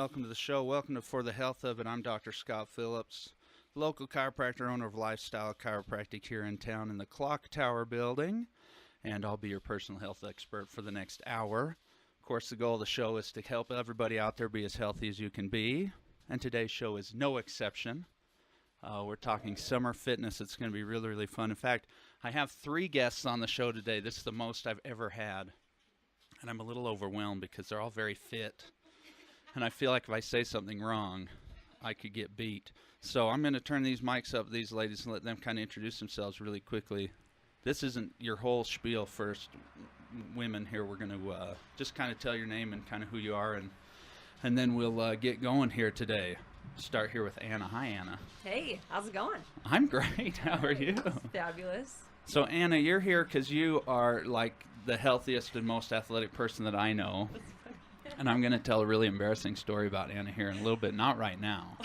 welcome to the show. Welcome to For the Health of It. I'm Dr. Scott Phillips, local chiropractor, owner of Lifestyle Chiropractic here in town in the Clock Tower building, and I'll be your personal health expert for the next hour. Of course, the goal of the show is to help everybody out there be as healthy as you can be, and today's show is no exception. We're talking summer fitness. It's going to be really, really fun. In fact, I have 3 guests on the show today. This is the most I've ever had, and I'm a little overwhelmed because they're all very fit. And I feel like if I say something wrong, I could get beat. So I'm going to turn these mics up to these ladies and let them kind of introduce themselves really quickly. This isn't your whole spiel first, women here. We're going to just kind of tell your name and kind of who you are, and then we'll get going here today. Start here with Anna. Hi, Anna. Hey, how's it going? I'm great. How are you? Fabulous. So, Anna, you're here because you are like the healthiest and most athletic person that I know. And I'm going to tell a really embarrassing story about Anna here in a little bit, not right now.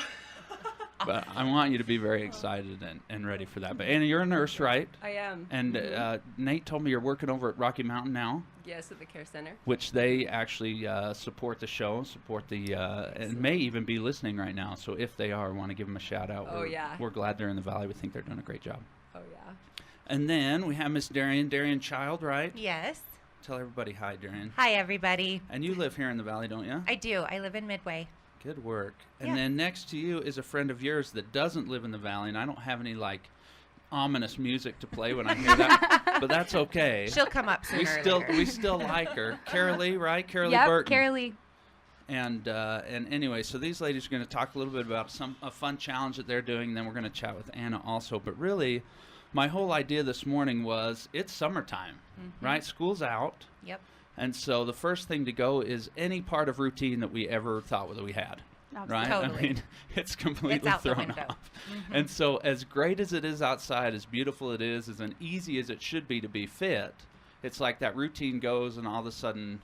But I want you to be very excited and ready for that. But Anna, you're a nurse, right? I am. And Nate told me you're working over at Rocky Mountain now. Yes, at the care center. Which they actually support the show, and may even be listening right now. So if they are, I want to give them a shout out. We're glad they're in the Valley. We think they're doing a great job. Oh, yeah. And then we have Miss Darien Child, right? Yes. Tell everybody hi, Darien. Hi, everybody. And you live here in the Valley, don't you? I do. I live in Midway. Good work. And then next to you is a friend of yours that doesn't live in the Valley, and I don't have any, like, ominous music to play when I hear that, but that's okay. She'll come up sooner or later. We still like her. Caralee, right? Caralee Burton. Caralee. And anyway, so these ladies are going to talk a little bit about a fun challenge that they're doing, and then we're going to chat with Anna also. But really, my whole idea this morning was it's summertime, right? School's out. Yep. And so the first thing to go is any part of routine that we ever thought that we had, right? Totally. I mean, it's completely thrown off. And so as great as it is outside, as beautiful it is, as easy as it should be to be fit, it's like that routine goes and all of a sudden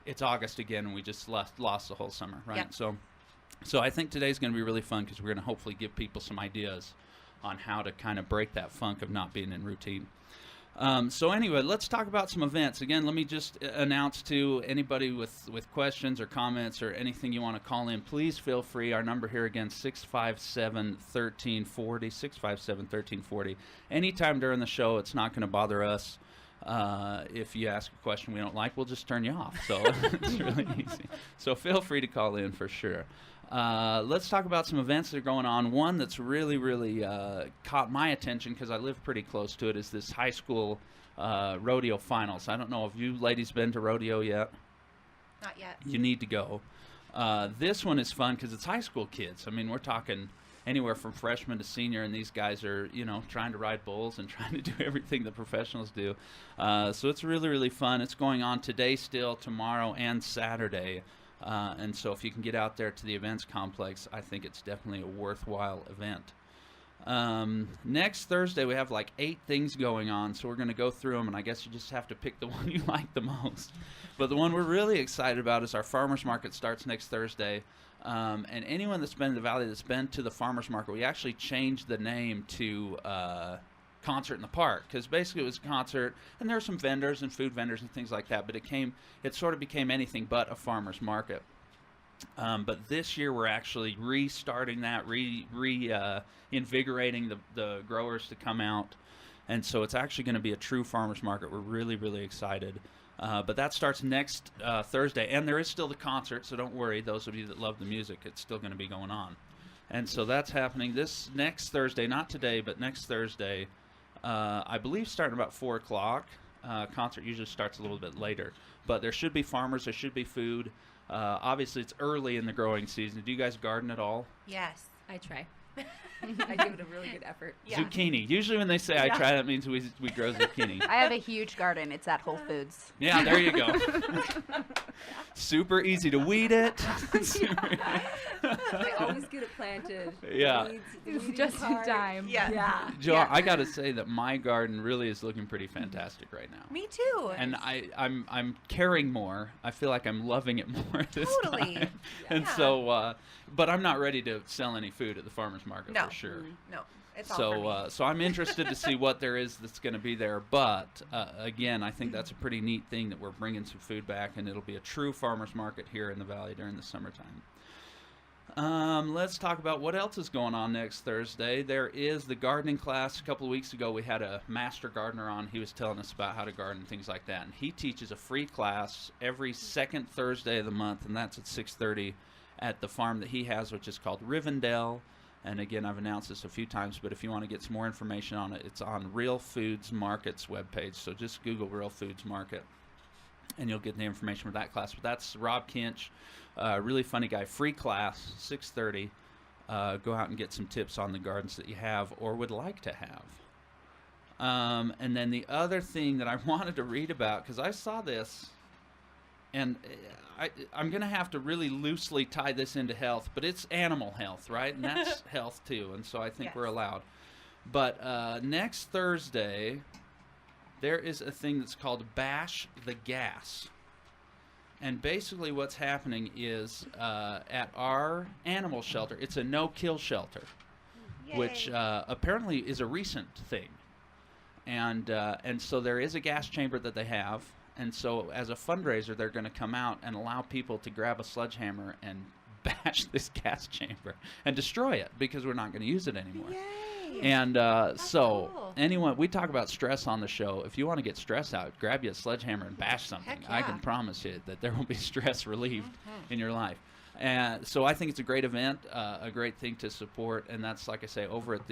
it's August again and we just lost the whole summer, right? Yep. So I think today's going to be really fun because we're going to hopefully give people some ideas on how to kind of break that funk of not being in routine. So anyway, let's talk about some events. Again, let me just announce to anybody with questions or comments or anything you want to call in, please feel free. Our number here again, 657-1340, 657-1340. Anytime during the show, it's not going to bother us. If you ask a question we don't like, we'll just turn you off. So it's really easy. So feel free to call in for sure. Let's talk about some events that are going on. One that's really, really caught my attention because I live pretty close to it is this high school rodeo finals. I don't know if you ladies been to rodeo yet. Not yet. You need to go. This one is fun because it's high school kids. I mean, we're talking anywhere from freshman to senior, and these guys are, trying to ride bulls and trying to do everything the professionals do. So it's really, really fun. It's going on today still, tomorrow, and Saturday. And so if you can get out there to the events complex, I think it's definitely a worthwhile event. Next Thursday, we have like 8 things going on, so we're going to go through them, and I guess you just have to pick the one you like the most. But the one we're really excited about is our farmers market starts next Thursday. And anyone that's been in the Valley that's been to the farmers market, we actually changed the name to Concert in the Park, because basically it was a concert and there were some vendors and food vendors and things like that, but it sort of became anything but a farmer's market. But this year we're actually restarting that, invigorating the growers to come out, and so it's actually going to be a true farmer's market. We're really, really excited. But that starts next Thursday, and there is still the concert, so don't worry, those of you that love the music, it's still going to be going on. And so that's happening this next Thursday, not today, but next Thursday. I believe starting about 4 o'clock. Concert usually starts a little bit later. But there should be farmers, there should be food. Obviously, it's early in the growing season. Do you guys garden at all? Yes. I try. I give it a really good effort. Yeah. Zucchini. Usually when they say I try, that means we grow zucchini. I have a huge garden. It's at Whole Foods. Yeah, there you go. Super easy to weed it. I always get it planted. Yeah. It's just in time. Yeah. Joe, I got to say that my garden really is looking pretty fantastic right now. Me too. And I'm caring more. I feel like I'm loving it more this Totally. time. And so, but I'm not ready to sell any food at the farmer's market for sure. No. It's all for me. So I'm interested to see what there is that's going to be there. But again, I think that's a pretty neat thing that we're bringing some food back, and it'll be a true farmer's market here in the Valley during the summertime. Let's talk about what else is going on next Thursday. There is the gardening class. A couple of weeks ago, we had a master gardener on. He was telling us about how to garden, things like that. And he teaches a free class every second Thursday of the month, and that's at 6:30 at the farm that he has, which is called Rivendell. And again, I've announced this a few times, but if you want to get some more information on it, it's on Real Foods Market's webpage. So just Google Real Foods Market, and you'll get the information for that class. But that's Rob Kinch, really funny guy. Free class, 6:30. Go out and get some tips on the gardens that you have or would like to have. And then the other thing that I wanted to read about, because I saw this, and I'm going to have to really loosely tie this into health, but it's animal health, right? And that's health too, and so I think we're allowed. But next Thursday, there is a thing that's called Bash the Gas. And basically what's happening is at our animal shelter, it's a no-kill shelter, which apparently is a recent thing. And so there is a gas chamber that they have. And so as a fundraiser, they're going to come out and allow people to grab a sledgehammer and bash this gas chamber and destroy it because we're not going to use it anymore. Yay. And so cool. anyone, we talk about stress on the show. If you want to get stress out, grab you a sledgehammer and bash something. Heck I yeah. can promise you that there will be stress relieved in your life. And so I think it's a great event, a great thing to support. And that's, like I say, over at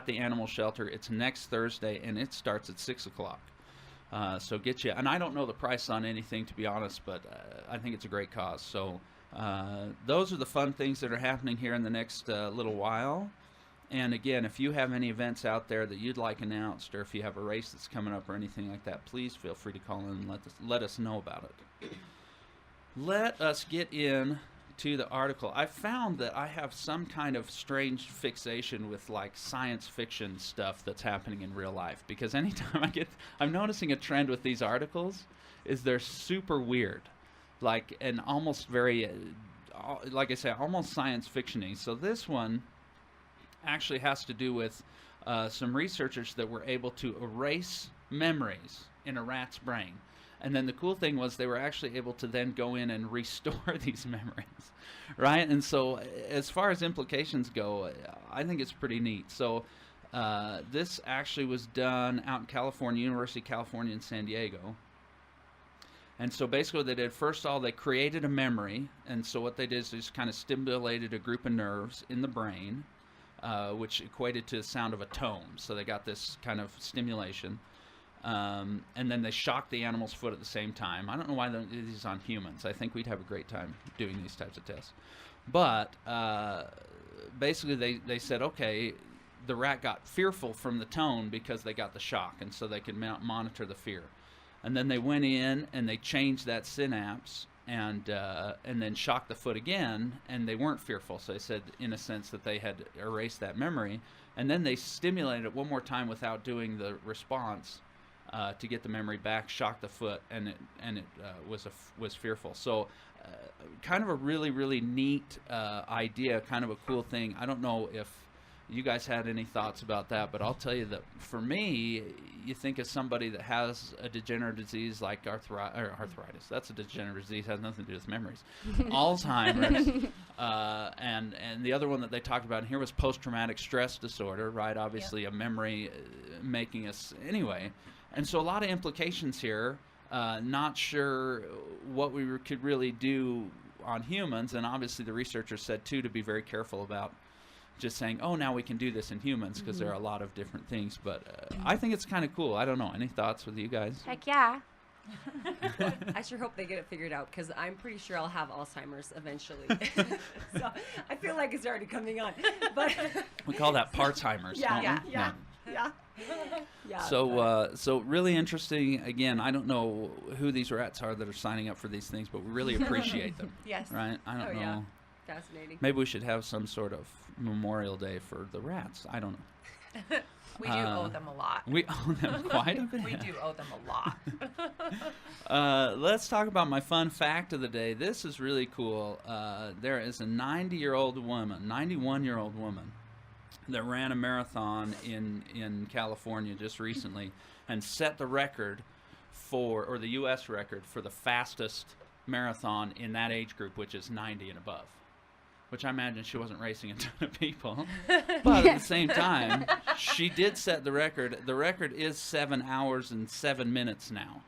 the animal shelter. It's next Thursday, and it starts at 6 o'clock. So get you, and I don't know the price on anything, to be honest, but I think it's a great cause. So those are the fun things that are happening here in the next little while. And again, if you have any events out there that you'd like announced, or if you have a race that's coming up or anything like that, please feel free to call in and let us know about it. Let us get in to the article. I found that I have some kind of strange fixation with like science fiction stuff that's happening in real life, because anytime I'm noticing a trend with these articles is they're super weird, like, and almost very like I say, almost science fiction-y. So this one actually has to do with some researchers that were able to erase memories in a rat's brain. And then the cool thing was they were actually able to then go in and restore these memories, right? And so as far as implications go, I think it's pretty neat. So this actually was done out in California, University of California in San Diego. And so basically what they did, first of all, they created a memory. And so what they did is they just kind of stimulated a group of nerves in the brain, which equated to the sound of a tone. So they got this kind of stimulation. And then they shocked the animal's foot at the same time. I don't know why these is on humans. I think we'd have a great time doing these types of tests. But basically they said, okay, the rat got fearful from the tone because they got the shock, and so they could monitor the fear. And then they went in and they changed that synapse and then shocked the foot again, and they weren't fearful. So they said, in a sense, that they had erased that memory. And then they stimulated it one more time without doing the response. To get the memory back, shocked the foot, and it was fearful. So, kind of a really, really neat idea, kind of a cool thing. I don't know if you guys had any thoughts about that, but I'll tell you that for me, you think of somebody that has a degenerative disease like arthritis. That's a degenerative disease, has nothing to do with memories. Alzheimer's, and the other one that they talked about here was post-traumatic stress disorder, right? Obviously, a memory making us anyway. And so a lot of implications here, not sure what we could really do on humans. And obviously the researchers said, too, to be very careful about just saying, oh, now we can do this in humans, because there are a lot of different things. But I think it's kind of cool. I don't know. Any thoughts with you guys? Heck yeah. I sure hope they get it figured out, because I'm pretty sure I'll have Alzheimer's eventually. So I feel like it's already coming on. But We call that Partzheimer's, don't we? Yeah. So really interesting. Again, I don't know who these rats are that are signing up for these things, but we really appreciate them. Yes. Right? I don't know. Yeah. Fascinating. Maybe we should have some sort of Memorial Day for the rats. I don't know. We do owe them a lot. We owe them quite a bit. We do owe them a lot. Let's talk about my fun fact of the day. This is really cool. There is a 91-year-old woman that ran a marathon in California just recently and set the record or the U.S. record for the fastest marathon in that age group, which is 90 and above. Which I imagine she wasn't racing a ton of people. But at the same time, she did set the record. The record is 7 hours and 7 minutes now.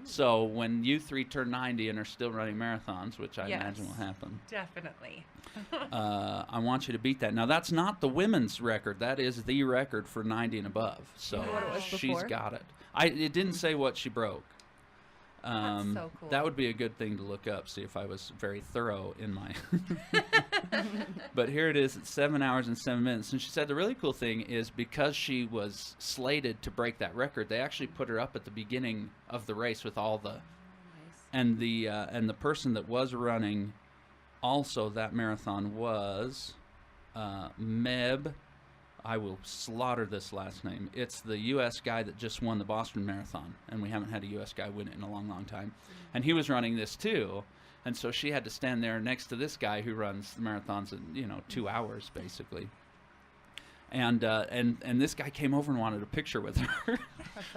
So when you three turn 90 and are still running marathons, which I imagine will happen. Definitely. I want you to beat that. Now, that's not the women's record. That is the record for 90 and above. So what it was she's before? got it. It didn't say what she broke. That's so cool. That would be a good thing to look up, see if I was very thorough in my... But here it is at 7 hours and 7 minutes. And she said the really cool thing is because she was slated to break that record, they actually put her up at the beginning of the race with all the... And the person that was running also that marathon was Meb. I will slaughter this last name. It's the U.S. guy that just won the Boston Marathon, and we haven't had a U.S. guy win it in a long, long time. And he was running this too, and so she had to stand there next to this guy who runs the marathons in 2 hours basically. And this guy came over and wanted a picture with her,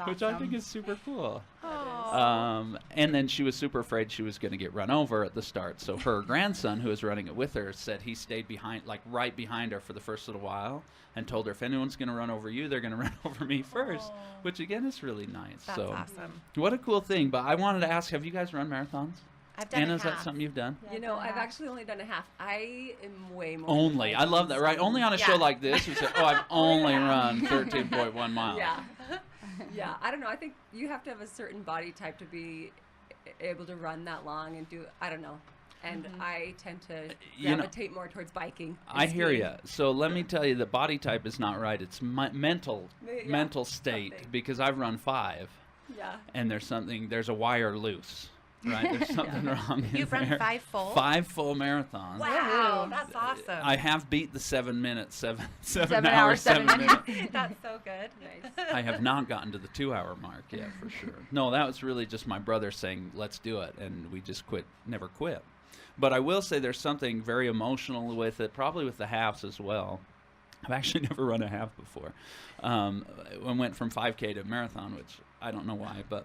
which I think is super cool. And then she was super afraid she was going to get run over at the start. So her grandson, who was running it with her, said he stayed behind, like right behind her for the first little while, and told her if anyone's going to run over you, they're going to run over me first, which again is really nice. That's so awesome. What a cool thing. But I wanted to ask, have you guys run marathons? I've done Anna, a is that half. something you've done? I've actually only done a half. I am way more. Only. I love that, right? Only on a show Yeah. like this, you say, oh, I've only run 13.1 miles. Yeah. Yeah. I don't know. I think you have to have a certain body type to be able to run that long and do. I don't know. And I tend to gravitate more towards biking. I hear you. So let me tell you, the body type is not right. It's mental state, something. because I've run 5, Yeah. and there's a wire loose, right? There's something wrong in You've run there. 5 full? 5 full marathons. Wow, that's awesome. I have beat the 7 minutes, 7 7 hours, hours, 7 7 minutes. That's so good. Nice. I have not gotten to the 2-hour mark yet, for sure. No, that was really just my brother saying, let's do it, and we just never quit. But I will say there's something very emotional with it, probably with the halves as well. I've actually never run a half before. I went from 5K to marathon, which I don't know why, but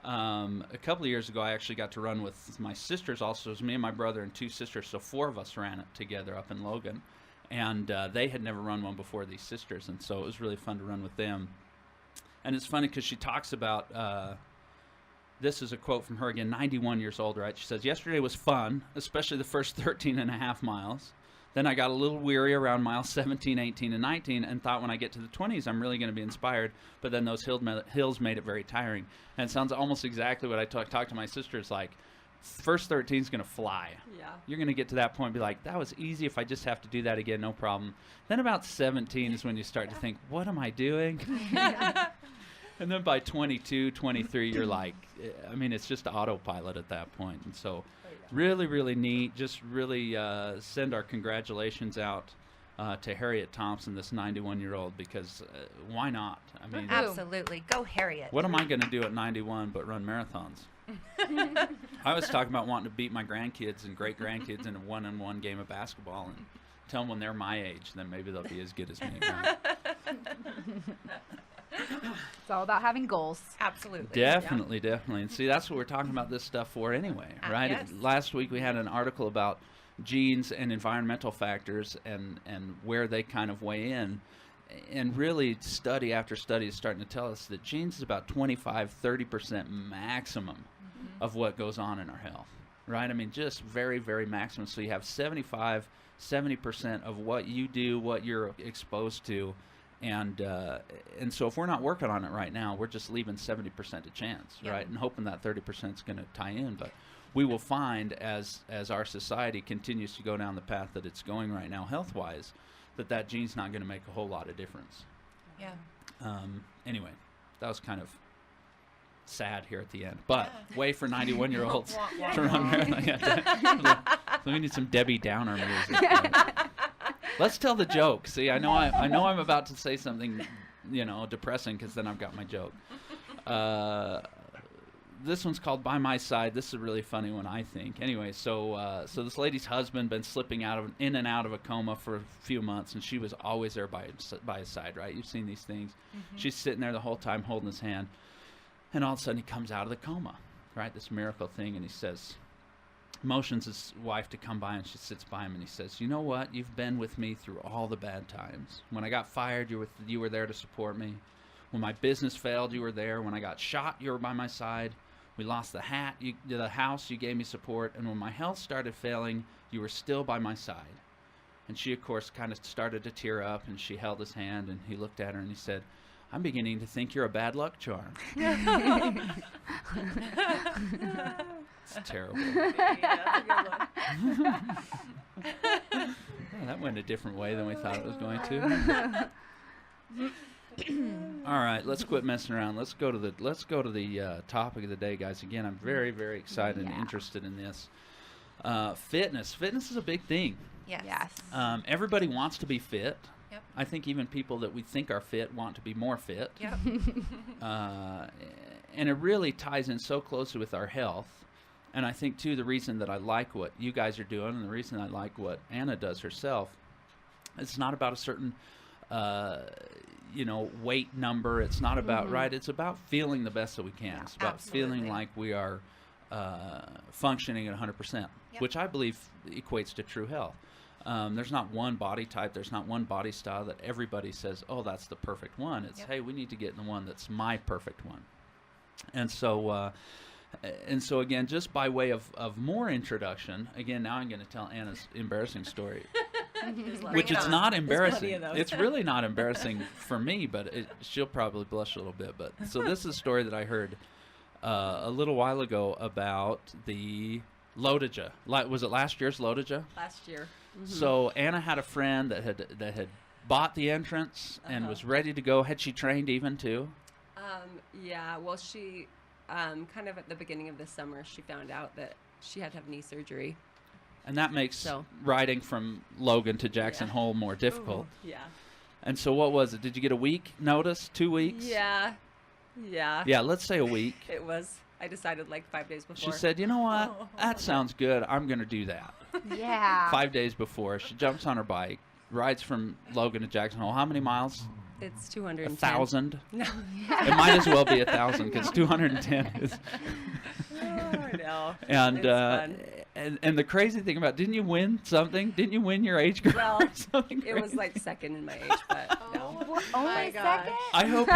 a couple of years ago I actually got to run with my sisters also. It was me and my brother and 2 sisters, so 4 of us ran it together up in Logan. And they had never run one before, these sisters, and so it was really fun to run with them. And it's funny because she talks about... this is a quote from her again, 91 years old, right? She says, yesterday was fun, especially the first 13 and a half miles. Then I got a little weary around miles 17, 18, and 19 and thought when I get to the 20s, I'm really going to be inspired. But then those hills made it very tiring. And it sounds almost exactly what I talk to my sisters, like, first 13 is going to fly. Yeah. You're going to get to that point and be like, that was easy. If I just have to do that again, no problem. Then about 17 is when you start to think, what am I doing? And then by 22, 23, you're like, I mean, it's just autopilot at that point. And so really, really neat. Just really send our congratulations out to Harriet Thompson, this 91-year-old, because why not? I mean, Absolutely. Go Harriet. what am I going to do at 91 but run marathons? I was talking about wanting to beat my grandkids and great-grandkids in a one-on-one game of basketball and tell them when they're my age, then maybe they'll be as good as me. Right? It's all about having goals. Absolutely. Definitely. And see, that's what we're talking about this stuff for anyway, right? Yes. Last week we had an article about genes and environmental factors and where they kind of weigh in. And really, study after study is starting to tell us that genes is about 25-30% maximum of what goes on in our health, right? I mean, just very, very maximum. So you have 70% of what you do, what you're exposed to. And so if we're not working on it right now, we're just leaving 70% to chance, right? And hoping that 30% is going to tie in. But we will find as our society continues to go down the path that it's going right now, health-wise, that gene's not going to make a whole lot of difference. Yeah. Anyway, that was kind of sad here at the end. But way for 91-year-olds to run marathon. So we need some Debbie Downer music. Let's tell the joke. See, I know I'm about to say something, depressing, because then I've got my joke. This one's called By My Side. This is a really funny one, I think. Anyway, so this lady's husband been slipping in and out of a coma for a few months, and she was always there by his side, right? You've seen these things. She's sitting there the whole time holding his hand, and all of a sudden he comes out of the coma, right? This miracle thing, and he says, motions his wife to come by, and she sits by him, and he says, "You know what? You've been with me through all the bad times. When I got fired, you were there to support me. When my business failed, you were there. When I got shot, you were by my side. We lost the house, you gave me support. And when my health started failing, you were still by my side." And she, of course, kind of started to tear up, and she held his hand, and he looked at her, and he said, "I'm beginning to think you're a bad luck charm." It's terrible. Yeah, that's a good one. Well, that went a different way than we thought it was going to. All right, let's quit messing around. Let's go to the topic of the day, guys. Again, I'm very, very excited and interested in this. Fitness. Fitness is a big thing. Yes. Everybody wants to be fit. Yep. I think even people that we think are fit want to be more fit. Yep. And it really ties in so closely with our health. And I think, too, the reason that I like what you guys are doing and the reason I like what Anna does herself, it's not about a certain, weight number. It's not about, right? It's about feeling the best that we can. Yeah, It's about feeling like we are functioning at 100%, which I believe equates to true health. There's not one body type. There's not one body style that everybody says, "Oh, that's the perfect one." It's, hey, we need to get in the one that's my perfect one. And so again, just by way of more introduction, again, now I'm going to tell Anna's embarrassing story, which is not embarrassing. It's really not embarrassing for me, but she'll probably blush a little bit. But so this is a story that I heard a little while ago about the Lodija. Was it last year's Lodija? Last year. Mm-hmm. So Anna had a friend that had bought the entrance and was ready to go. Had she trained even too? Yeah. Well, she kind of at the beginning of the summer, she found out that she had to have knee surgery. And that makes riding from Logan to Jackson Hole more difficult. Ooh, yeah. And so what was it? Did you get a week notice? 2 weeks? Yeah. Yeah. Yeah, let's say a week. It was. I decided like 5 days before. She said, "You know what? That sounds good. I'm going to do that." Yeah. 5 days before, she jumps on her bike, rides from Logan to Jackson Hole. How many miles? It's 210. 1,000? No. It might as well be 1,000 because 210 is. Oh, I know. And It's fun. and the crazy thing about, didn't you win something? Didn't you win your age group Well, or something? it was like second in my age, but no. Only second? I hope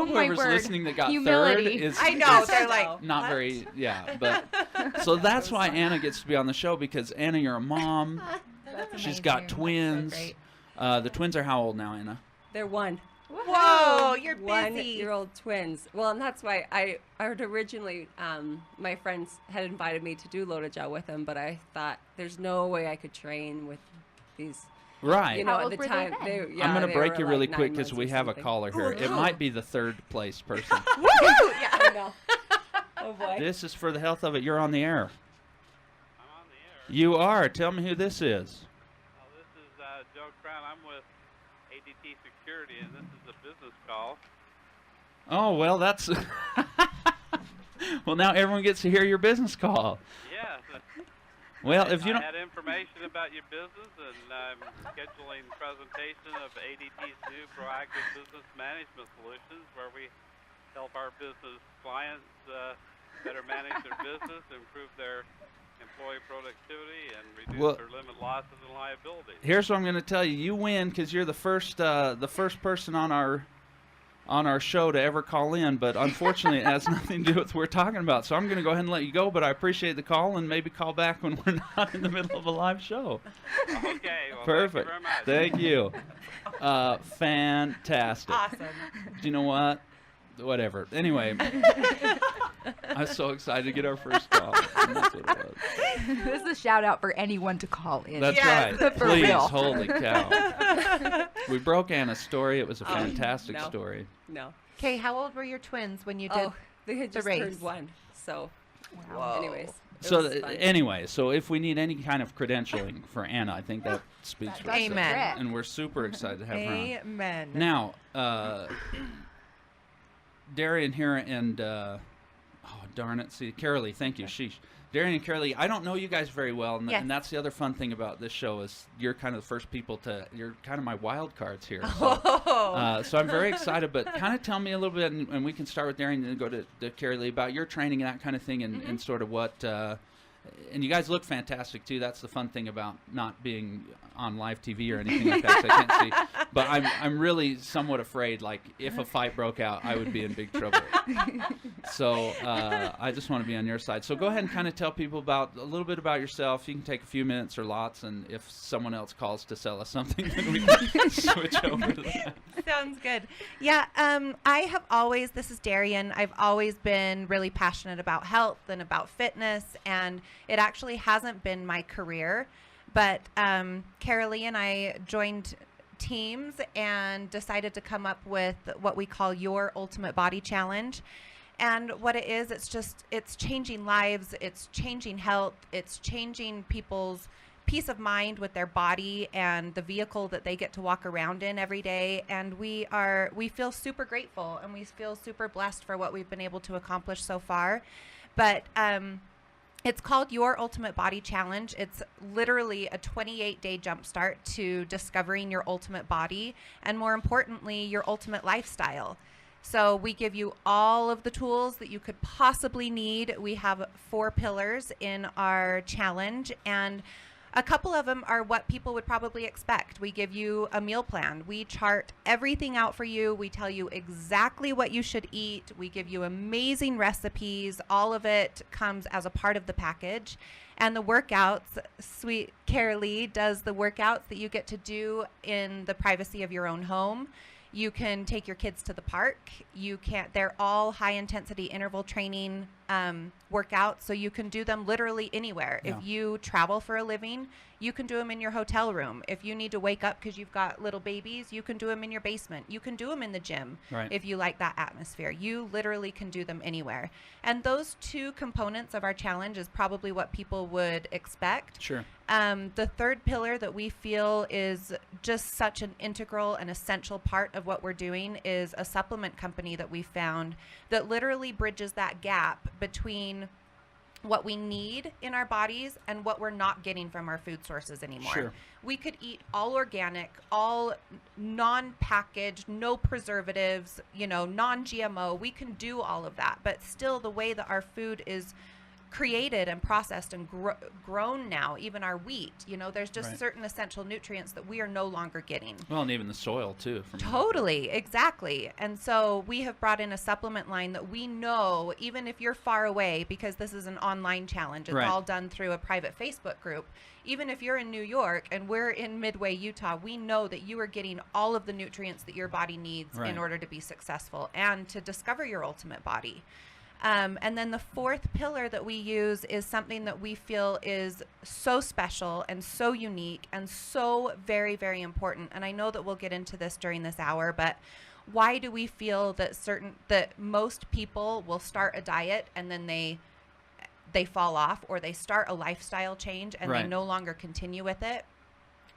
whoever's word. listening that got Humility. third is. I know. is They're like, not what? very. Yeah, but so that's why Anna gets to be on the show, because Anna, you're a mom. She's got twins. So The twins are how old now, Anna? They're one. Whoa, you're busy. 1-year-old twins. Well, and that's why I had originally, my friends had invited me to do Lodija with them, but I thought there's no way I could train with these. Right. You know, How at old the were they time, then? I'm going to break you were really like quick 9 because months we or have a something. caller here. It might be the third place person. Woo! Yeah, I know. Oh boy. This is for the health of it. You're on the air. I'm on the air. You are. Tell me who this is. This is Joe Crown. I'm with ADT Security, and this is a business call. Oh, well, that's... Well, now everyone gets to hear your business call. Yes. Well, if you I don't... had information about your business, and I'm scheduling presentation of ADT's new proactive business management solutions, where we help our business clients better manage their business, improve their employee productivity, and reduce their limit losses and liabilities. Here's what I'm going to tell you. You win because you're the first person on our show to ever call in, but unfortunately it has nothing to do with what we're talking about. So I'm going to go ahead and let you go, but I appreciate the call, and maybe call back when we're not in the middle of a live show. Okay. Well, Perfect. Thank you very much. Thank you. Fantastic. Awesome. Do you know what? Whatever. Anyway, I was so excited to get our first call. And that's what it was. This is a shout out for anyone to call in. That's Yes, right. for Please, real. holy cow. We broke Anna's story. It was a fantastic no. story. No. Okay, how old were your twins when you did? Oh, they had the just race. turned 1. So, Whoa. anyways. it So was fun. anyway, so if we need any kind of credentialing for Anna, I think that speaks for itself. Amen. And we're super excited to have her on. Amen. Now, Darien here and darn it, see, Caralee, thank you, sheesh. Darien and Caralee, I don't know you guys very well, and, Yes. and that's the other fun thing about this show is you're kind of the first people you're kind of my wild cards here. So, so I'm very excited, but kind of tell me a little bit, and we can start with Darien and then go to Caralee about your training and that kind of thing, and sort of what, and you guys look fantastic too. That's the fun thing about not being on live TV or anything like that, 'cause I can't see. But I'm really somewhat afraid, like, if a fight broke out, I would be in big trouble. So I just want to be on your side. So go ahead and kind of tell people a little bit about yourself. You can take a few minutes or lots, and if someone else calls to sell us something, then we can switch over to that. Sounds good. Yeah, this is Darien. I've always been really passionate about health and about fitness, and it actually hasn't been my career. But Caralee and I joined teams and decided to come up with what we call Your Ultimate Body Challenge. And what it is, it's changing lives, it's changing health, it's changing people's peace of mind with their body and the vehicle that they get to walk around in every day. And we feel super grateful, and we feel super blessed for what we've been able to accomplish so far. But it's called Your Ultimate Body Challenge. It's literally a 28-day jumpstart to discovering your ultimate body, and more importantly, your ultimate lifestyle. So we give you all of the tools that you could possibly need. We have 4 pillars in our challenge, and a couple of them are what people would probably expect. We give you a meal plan. We chart everything out for you. We tell you exactly what you should eat. We give you amazing recipes. All of it comes as a part of the package. And the workouts, sweet Caralee does the workouts that you get to do in the privacy of your own home. You can take your kids to the park. They're all high intensity interval training workouts, so you can do them literally anywhere. Yeah. If you travel for a living, you can do them in your hotel room. If you need to wake up because you've got little babies, you can do them in your basement. You can do them in the gym if you like that atmosphere. You literally can do them anywhere. And those 2 components of our challenge is probably what people would expect. Sure. The third pillar that we feel is just such an integral and essential part of what we're doing is a supplement company that we found that literally bridges that gap between what we need in our bodies and what we're not getting from our food sources anymore. Sure. We could eat all organic, all non-packaged, no preservatives, non-GMO. We can do all of that, but still the way that our food is created and processed and grown now, even our wheat, there's just certain essential nutrients that we are no longer getting. Well, and even the soil too. Totally, exactly. And so we have brought in a supplement line that we know, even if you're far away, because this is an online challenge, it's all done through a private Facebook group. Even if you're in New York and we're in Midway, Utah, we know that you are getting all of the nutrients that your body needs in order to be successful and to discover your ultimate body. And then the 4th pillar that we use is something that we feel is so special and so unique and so very, very important. And I know that we'll get into this during this hour, but why do we feel that most people will start a diet and then they fall off, or they start a lifestyle change and they no longer continue with it?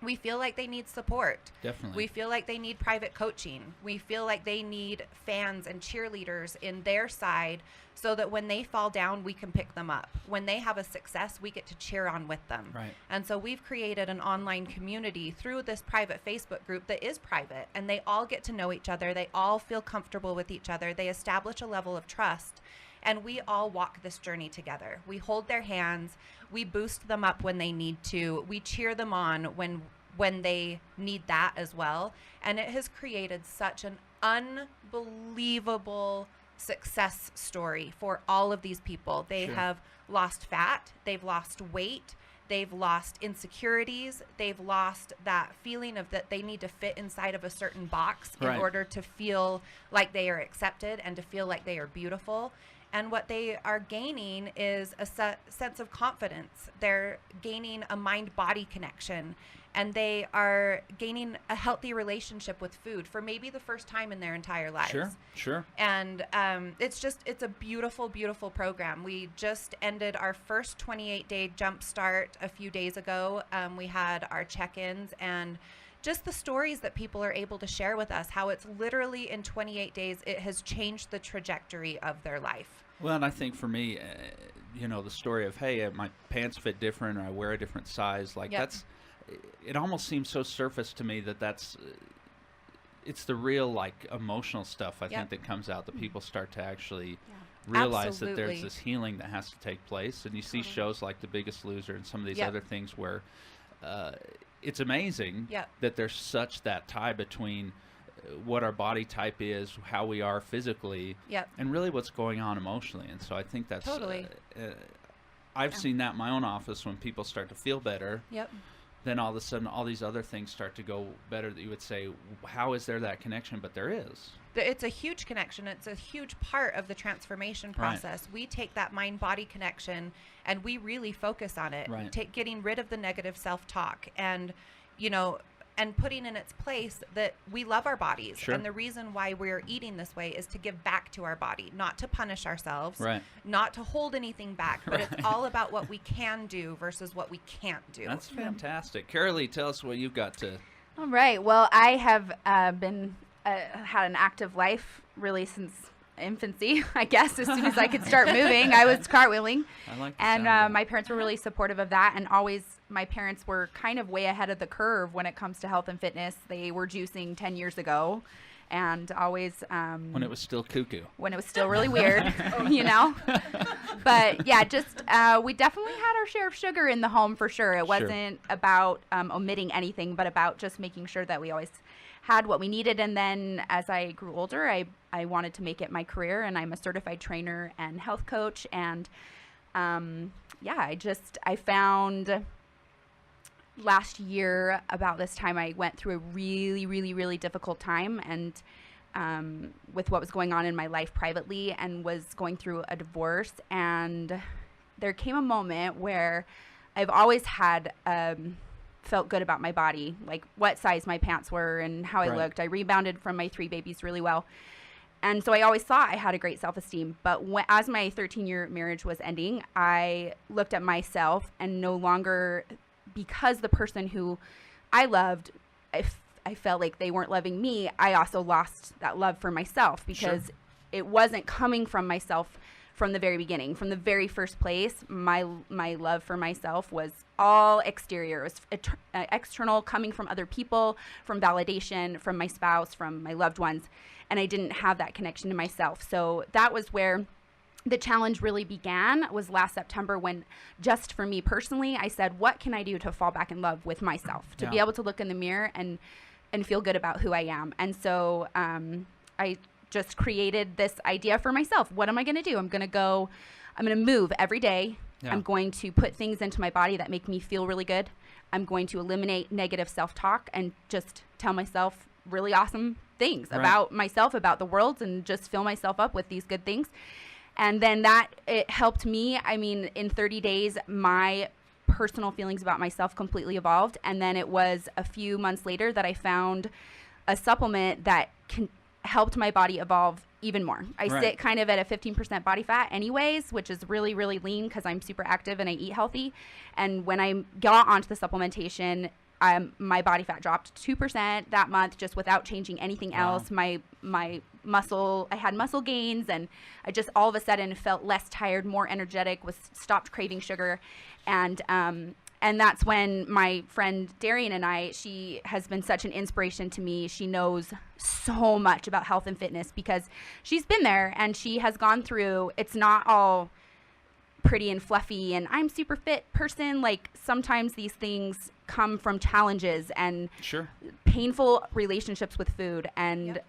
We feel like they need support. Definitely. We feel like they need private coaching. We feel like they need fans and cheerleaders in their side so that when they fall down, we can pick them up. When they have a success, we get to cheer on with them. Right. And so we've created an online community through this private Facebook group that is private, and they all get to know each other. They all feel comfortable with each other. They establish a level of trust. And we all walk this journey together. We hold their hands. We boost them up when they need to. We cheer them on when they need that as well. And it has created such an unbelievable success story for all of these people. They have lost fat. They've lost weight. They've lost insecurities. They've lost that feeling of that they need to fit inside of a certain box in order to feel like they are accepted and to feel like they are beautiful. And what they are gaining is a sense of confidence. They're gaining a mind-body connection, and they are gaining a healthy relationship with food for maybe the first time in their entire lives. Sure. And it's a beautiful, beautiful program. We just ended our first 28-day jump start a few days ago. We had our check-ins and just the stories that people are able to share with us, how it's literally in 28 days, it has changed the trajectory of their life. Well, and I think for me, the story of, hey, my pants fit different, or I wear a different size, it almost seems so surface to me it's the real, emotional stuff, I think, that comes out, that people start to actually realize that Absolutely. there's this healing that has to take place. And you see shows like The Biggest Loser and some of these Yep. other things where it's amazing Yep. that there's such that tie between what our body type is, how we are physically, Yep. and really what's going on emotionally. And so I think that's Totally. I've seen that in my own office when people start to feel better. Yep. Then all of a sudden, all these other things start to go better. That you would say, how is there that connection? But there is. It's a huge connection. It's a huge part of the transformation Right. process. We take that mind-body connection and we really focus on it. Right. Getting rid of the negative self-talk and, and putting in its place that we love our bodies. Sure. And the reason why we're eating this way is to give back to our body, not to punish ourselves, Right. not to hold anything back, but Right. it's all about what we can do versus what we can't do. That's fantastic. Caralee, tell us what you've got to. All right. Well, I have had an active life really since infancy, I guess. As soon as I could start moving, I was cartwheeling. I like the And sound of that. my parents were really supportive of that. And always, my parents were kind of way ahead of the curve when it comes to health and fitness. They were juicing 10 years ago. And always When it was still cuckoo. when it was still really weird, But yeah, just we definitely had our share of sugar in the home for sure. It wasn't about omitting anything, but about just making sure that we always had what we needed. And then as I grew older, I wanted to make it my career, and I'm a certified trainer and health coach. And I found last year about this time I went through a really, really, really difficult time, and with what was going on in my life privately, and was going through a divorce. And there came a moment where I've always had felt good about my body, like what size my pants were and how I Right. looked. I rebounded from my 3 babies really well. And so I always thought I had a great self-esteem. But as my 13-year marriage was ending, I looked at myself, and no longer, because the person who I loved, I felt like they weren't loving me, I also lost that love for myself, because it wasn't coming from myself from the very beginning. From the very first place, my love for myself was all exterior. It was external, coming from other people, from validation, from my spouse, from my loved ones. And I didn't have that connection to myself. So that was where the challenge really began, was last September, when just for me personally, I said, what can I do to fall back in love with myself, to be able to look in the mirror and feel good about who I am. And so I just created this idea for myself. What am I going to do? I'm going to move every day. Yeah. I'm going to put things into my body that make me feel really good. I'm going to eliminate negative self-talk and just tell myself really awesome things about myself, about the world, and just fill myself up with these good things. And then it helped me. I mean, in 30 days, my personal feelings about myself completely evolved. And then it was a few months later that I found a supplement that helped my body evolve even more. I sit kind of at a 15% body fat anyways, which is really, really lean because I'm super active and I eat healthy. And when I got onto the supplementation, my body fat dropped 2% that month, just without changing anything else. My muscle, I had muscle gains, and I just all of a sudden felt less tired, more energetic, stopped craving sugar. And that's when my friend Darien and she has been such an inspiration to me. She knows so much about health and fitness because she's been there and she has gone through, it's not all pretty and fluffy and I'm super fit person. Like, sometimes these things come from challenges and painful relationships with food and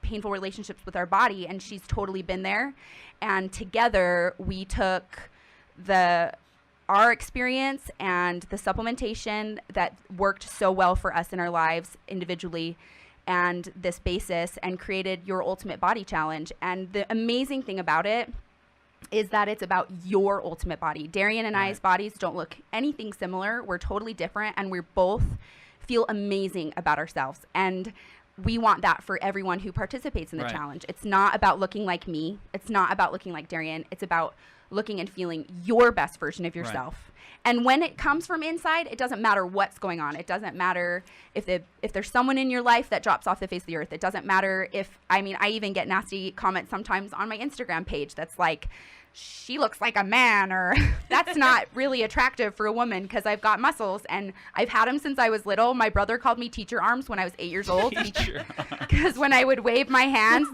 painful relationships with our body. And she's totally been there. And together we took our experience and the supplementation that worked so well for us in our lives individually and this basis, and created Your Ultimate Body Challenge. And the amazing thing about it is that it's about your ultimate body. Darien and I's bodies don't look anything similar. We're totally different, and we both feel amazing about ourselves. And we want that for everyone who participates in the challenge. It's not about looking like me. It's not about looking like Darien. It's about looking and feeling your best version of yourself. And when it comes from inside, it doesn't matter what's going on. It doesn't matter if there's someone in your life that drops off the face of the earth. It doesn't matter I even get nasty comments sometimes on my Instagram page that's like, she looks like a man, or that's not really attractive for a woman because I've got muscles and I've had them since I was little. My brother called me teacher arms when I was 8 years old because when I would wave my hands,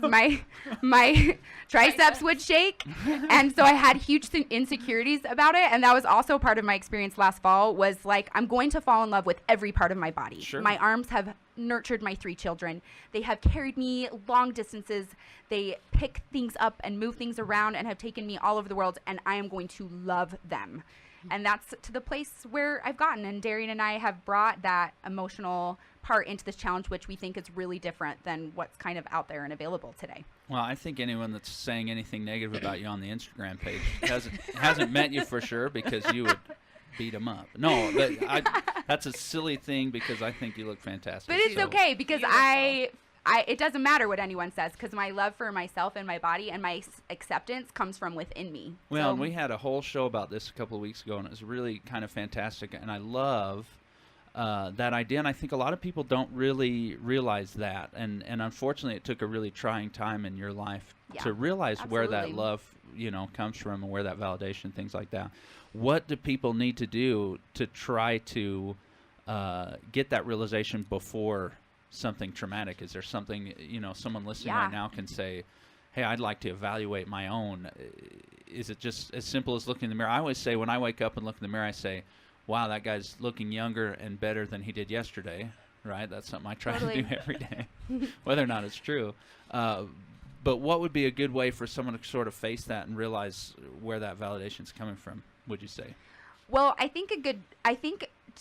my triceps would shake. And so I had huge insecurities about it. And that was also part of my experience last fall, was like, I'm going to fall in love with every part of my body. Sure. My arms have nurtured my 3 children. They have carried me long distances. They pick things up and move things around and have taken me all over the world, and I am going to love them. And that's to the place where I've gotten. And Darien and I have brought that emotional part into this challenge, which we think is really different than what's kind of out there and available today. Well, I think anyone that's saying anything negative about you on the Instagram page hasn't met you for sure, because you would beat them up. No, but that's a silly thing, because I think you look fantastic. But it's okay, because it doesn't matter what anyone says, because my love for myself and my body and my acceptance comes from within me. Well, and we had a whole show about this a couple of weeks ago, and it was really kind of fantastic, and I love that idea, and I think a lot of people don't really realize that, and unfortunately it took a really trying time in your life to realize where that love comes from, and where that validation, things like that. What do people need to do to try to get that realization before something traumatic? Is there something, someone listening right now can say, hey, I'd like to evaluate my own? Is it just as simple as looking in the mirror? I always say, when I wake up and look in the mirror, I say, wow, that guy's looking younger and better than he did yesterday, right? That's something I try to do every day, whether or not it's true. But what would be a good way for someone to sort of face that and realize where that validation's coming from, would you say? Well, I think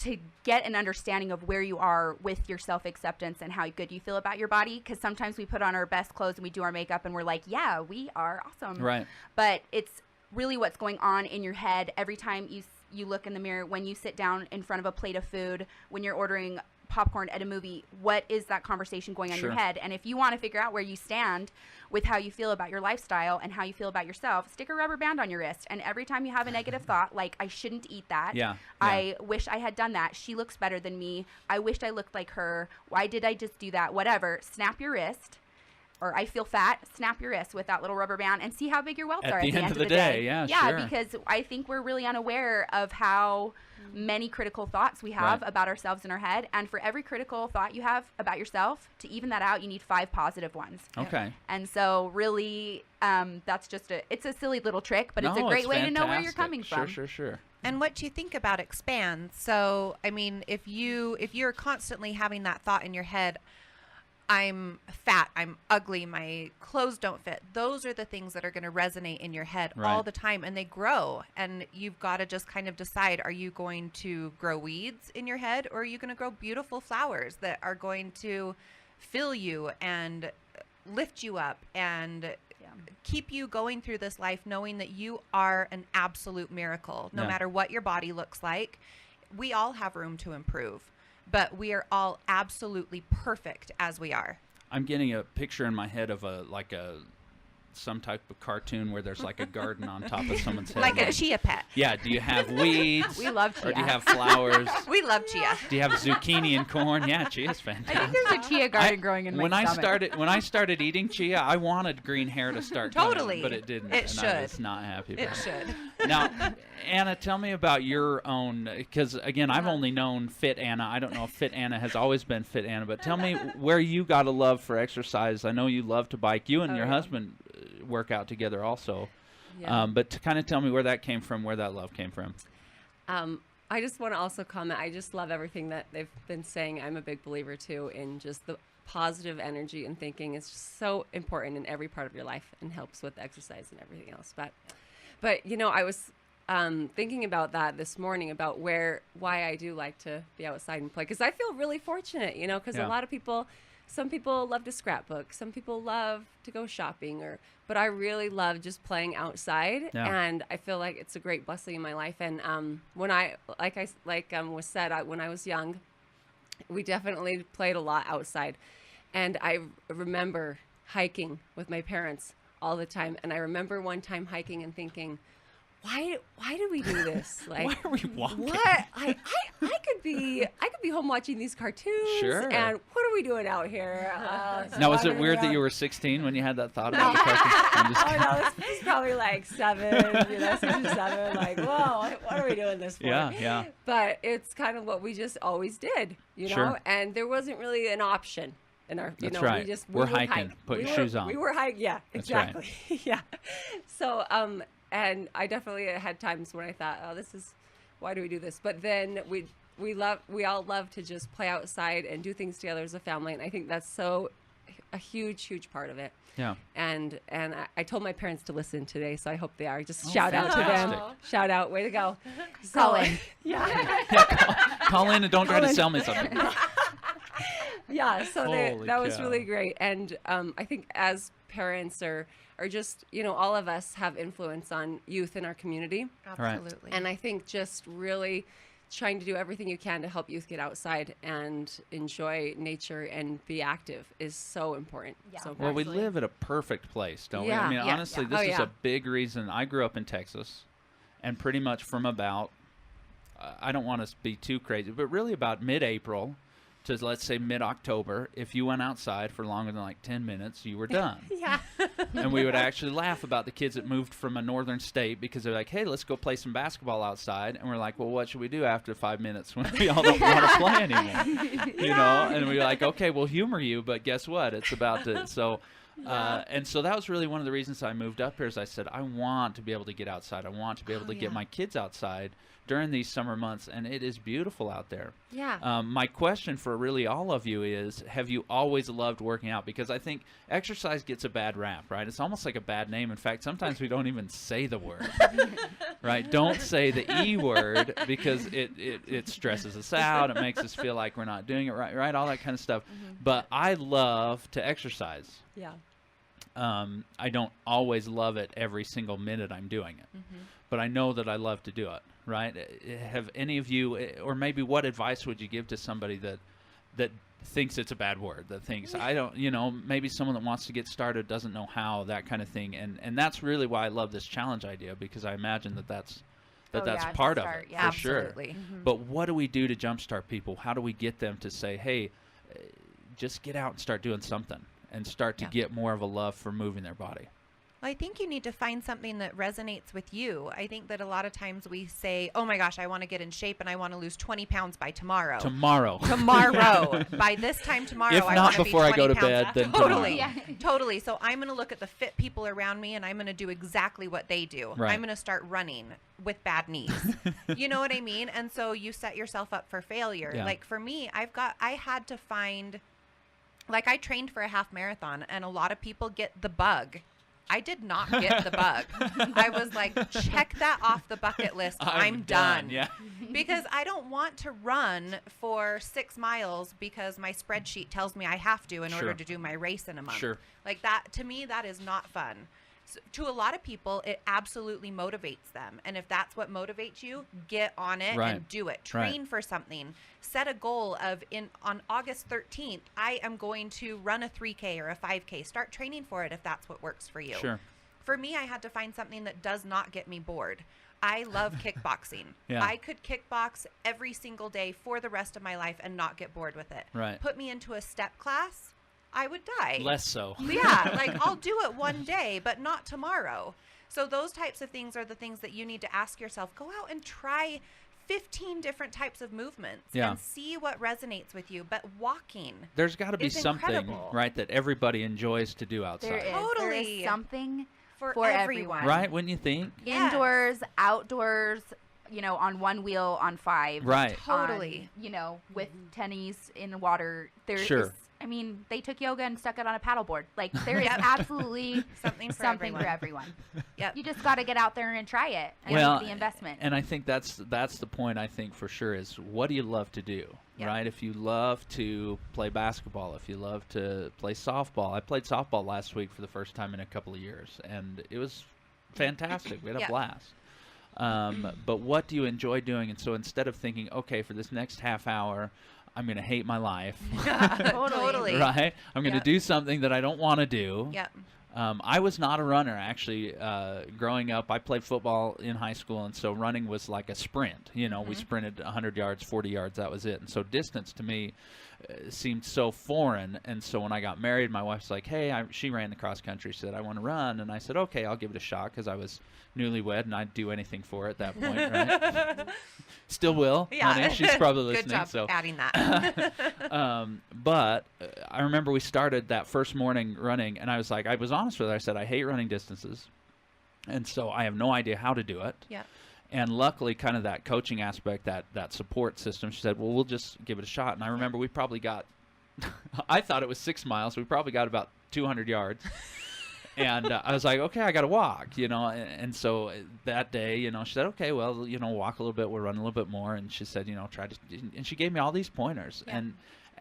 to get an understanding of where you are with your self-acceptance and how good you feel about your body, because sometimes we put on our best clothes and we do our makeup and we're like, yeah, we are awesome. Right. But it's really what's going on in your head every time you look in the mirror, when you sit down in front of a plate of food, when you're ordering popcorn at a movie. What is that conversation going on in your head? And if you want to figure out where you stand with how you feel about your lifestyle and how you feel about yourself, stick a rubber band on your wrist, and every time you have a negative thought, like, I shouldn't eat that, I wish I had done that, she looks better than me, I wished I looked like her, why did I just do that, whatever, snap your wrist. Or I feel fat, snap your wrist with that little rubber band and see how big your welts are at the end of the day. Yeah, because I think we're really unaware of how many critical thoughts we have about ourselves in our head. And for every critical thought you have about yourself, to even that out, you need 5 positive ones. Okay. And so really, that's just it's a silly little trick, but it's a great way to know where you're coming from. Sure. And what you think about expands. So, I mean, if you're constantly having that thought in your head, I'm fat, I'm ugly, my clothes don't fit. Those are the things that are going to resonate in your head all the time, and they grow. And you've got to just kind of decide, are you going to grow weeds in your head, or are you going to grow beautiful flowers that are going to fill you and lift you up and keep you going through this life knowing that you are an absolute miracle, no matter what your body looks like. We all have room to improve, but we are all absolutely perfect as we are. I'm getting a picture in my head of some type of cartoon where there's like a garden on top of someone's head. Like a chia pet. Yeah. Do you have weeds? We love chia. Or do you have flowers? We love chia. Do you have zucchini and corn? Yeah, chia's fantastic. I think there's a chia garden growing in my stomach. When I started eating chia, I wanted green hair to start coming, but it didn't. It should. I was not happy about it. It should. Now, Anna, tell me about your own, because again, I've only known Fit Anna. I don't know if Fit Anna has always been Fit Anna, but tell me where you got a love for exercise. I know you love to bike. You and your husband work out together also. But to kind of tell me where that came from, where that love came from. I just want to also comment, I just love everything that they've been saying. I'm a big believer too in just the positive energy and thinking is just so important in every part of your life and helps with exercise and everything else. But you know, I was thinking about that this morning, about why I do like to be outside and play, because I feel really fortunate, you know, because a lot of people, some people love to scrapbook, some people love to go shopping, but I really love just playing outside, and I feel like it's a great blessing in my life. And when I was said, when I was young, we definitely played a lot outside, and I remember hiking with my parents all the time. And I remember one time hiking and thinking, why do we do this? Like, Why are we walking? What? I could be home watching these cartoons. Sure. And what are we doing out here? Now, was it wandering weird that around. you were 16 when you had that thought about the cartoon? I'm just Oh kidding. no, this was probably like 7, 6 or 7. Like, whoa, what are we doing this for? Yeah. But it's kind of what we just always did, you know. Sure. And there wasn't really an option in our, That's we right. just We're would hiking. hike. Put We your were- shoes on. We were hiking. Yeah, That's right. exactly. Yeah. So and I definitely had times when I thought, oh, why do we do this? But then we all love to just play outside and do things together as a family, and I think that's a huge part of it. Yeah. And I told my parents to listen today, so I hope they are. Just shout out to them. fantastic. Shout out, way to go. Call in. Call in and don't try to in. sell me something. Yeah, so Holy that was cow. really great. And I think as parents or just, all of us have influence on youth in our community. Right. Absolutely. And I think just really trying to do everything you can to help youth get outside and enjoy nature and be active is so important. Yeah. So Well, we Absolutely. live at a perfect place, don't we? Yeah, I mean, yeah, honestly, yeah. this Oh, is yeah. a big reason. I grew up in Texas, and pretty much from about, I don't want to be too crazy, but really about mid-April to, let's say, mid-October, if you went outside for longer than like 10 minutes, you were done. yeah. And we would actually laugh about the kids that moved from a northern state because they're like, hey, let's go play some basketball outside. And we're like, well, what should we do after 5 minutes when we all don't want to play anymore? You know? And we're like, okay, we'll humor you, but guess what? It's about to. So, and so that was really one of the reasons I moved up here is I said, I want to be able to get outside. I want to be able to get my kids outside during these summer months. And it is beautiful out there. Yeah. My question for really all of you is, have you always loved working out? Because I think exercise gets a bad rap, right? It's almost like a bad name. In fact, sometimes we don't even say the word, right? Don't say the E word because it stresses us out. It makes us feel like we're not doing it right? All that kind of stuff. But I love to exercise. Yeah. I don't always love it every single minute I'm doing it, but I know that I love to do it, right? Have any of you, or maybe what advice would you give to somebody that thinks it's a bad word, that thinks, I don't, maybe someone that wants to get started doesn't know how, that kind of thing. And that's really why I love this challenge idea, because I imagine that's Oh, yeah, to part start, of it, yeah. for sure. Absolutely. But what do we do to jumpstart people? How do we get them to say, hey, just get out and start doing something and start to get more of a love for moving their body? Well, I think you need to find something that resonates with you. I think that a lot of times we say, oh my gosh, I want to get in shape and I want to lose 20 pounds by tomorrow. Tomorrow. By this time tomorrow, If I not want to before be I go 20 to bed, pounds. then Totally. tomorrow. Totally. So I'm going to look at the fit people around me and I'm going to do exactly what they do. Right. I'm going to start running with bad knees. You know what I mean? And so you set yourself up for failure. Yeah. Like for me, I had to find, like I trained for a half marathon and a lot of people get the bug. I did not get the bug. I was like, check that off the bucket list. I'm done. Yeah. Because I don't want to run for 6 miles because my spreadsheet tells me I have to in Sure. order to do my race in a month. Sure. Like that, to me, that is not fun. So, to a lot of people, it absolutely motivates them. And if that's what motivates you, get on it Right. and do it. Right. Train for something. Set a goal of on August 13th, I am going to run a 3K or a 5K. Start training for it if that's what works for you. Sure. For me, I had to find something that does not get me bored. I love kickboxing. Yeah. I could kickbox every single day for the rest of my life and not get bored with it. Right. Put me into a step class, I would die. Less so. Yeah, like I'll do it one day, but not tomorrow. So those types of things are the things that you need to ask yourself. Go out and try 15 different types of movements Yeah. and see what resonates with you. But walking, There's got to be It's something, incredible. right, that everybody enjoys to do outside. There is. There Totally. is something for for everyone. Right? Wouldn't you think? Yes. indoors, outdoors, on one wheel, on 5. Right. Totally. On, with tennies in water. There Sure. is, they took yoga and stuck it on a paddleboard. Like, there is absolutely Something for something everyone. for everyone. Yep. You just got to get out there and try it and Well, make the investment. And I think that's the point, I think, for sure, is what do you love to do, Yeah. right? If you love to play basketball, if you love to play softball. I played softball last week for the first time in a couple of years, and it was fantastic. We had a Yeah. blast. But what do you enjoy doing? And so instead of thinking, okay, for this next half hour, I'm going to hate my life, Totally. right? I'm going to Yep. do something that I don't want to do. Yep. I was not a runner, actually. Growing up, I played football in high school, and so running was like a sprint. You know, we sprinted 100 yards, 40 yards, that was it. And so distance to me seemed so foreign. And so when I got married, my wife's like, hey, she ran the cross country. She said, I want to run. And I said, okay, I'll give it a shot, because I was newlywed, and I'd do anything for it at that point, right? Still will. Yeah. Honey. She's probably Good listening. job So. adding that. But I remember we started that first morning running, and I was honest with her. I said, I hate running distances, and so I have no idea how to do it. Yeah. And luckily, kind of that coaching aspect, that support system, she said, well, we'll just give it a shot. And I remember we probably got, I thought it was 6 miles. We probably got about 200 yards. And I was like, okay, I got to walk, you know. And so that day, you know, she said, okay, well, you know, walk a little bit. We'll run a little bit more. And she said, you know, try to. And she gave me all these pointers. Yeah.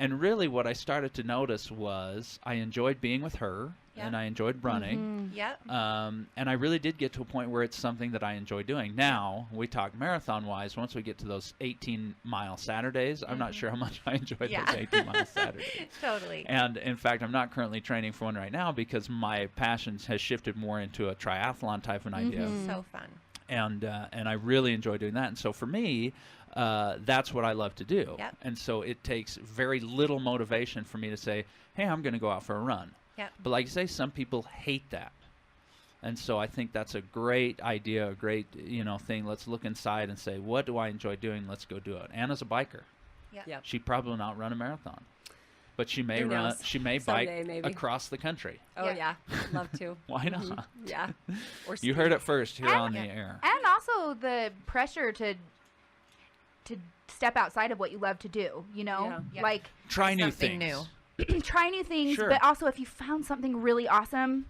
And really what I started to notice was I enjoyed being with her, and I enjoyed running. Yep. And I really did get to a point where it's something that I enjoy doing. Now, we talk marathon-wise, once we get to those 18-mile Saturdays, I'm not sure how much I enjoy those 18-mile Saturdays. Totally. And, in fact, I'm not currently training for one right now because my passion has shifted more into a triathlon type of an idea. So fun. And I really enjoy doing that. And so for me, that's what I love to do. Yep. And so it takes very little motivation for me to say, hey, I'm going to go out for a run. Yep. But like you say, some people hate that. And so I think that's a great idea, a great, you know, thing. Let's look inside and say, what do I enjoy doing? Let's go do it. Anna's a biker. Yep. She probably will not run a marathon, but she may Who run. knows? She may Someday, bike maybe. across the country. Oh Yeah. yeah, love to. Why not? Yeah. Or You heard it first here on the Yeah. air. And also the pressure to step outside of what you love to do, you know? Yeah. Like Try new Something things. new. try new things, Sure. but also if you found something really awesome,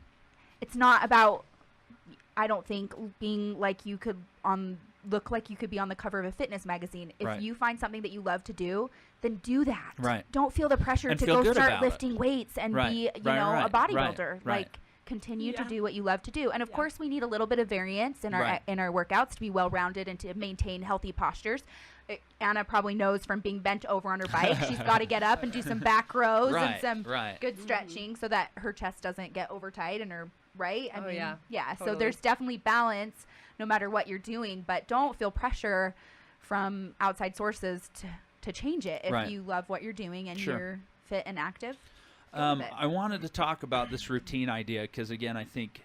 it's not about, I don't think, being like you could look like you could be on the cover of a fitness magazine. If Right. you find something that you love to do, then do that. Right. Don't feel the pressure And to feel go good start about it. lifting weights and Right. be, you Right, know, right, a bodybuilder. right. Like continue to Yeah. do what you love to do. And of course we need a little bit of variance in our Right. workouts to be well-rounded and to maintain healthy postures. Anna probably knows from being bent over on her bike, she's got to get up and do some back rows Right, and some right. good stretching so that her chest doesn't get over tight and her right. I Oh, mean, yeah. So Totally. there's definitely balance no matter what you're doing, but don't feel pressure from outside sources to change it if Right. you love what you're doing and Sure. you're fit and active. Go with it. I wanted to talk about this routine idea because, again, I think,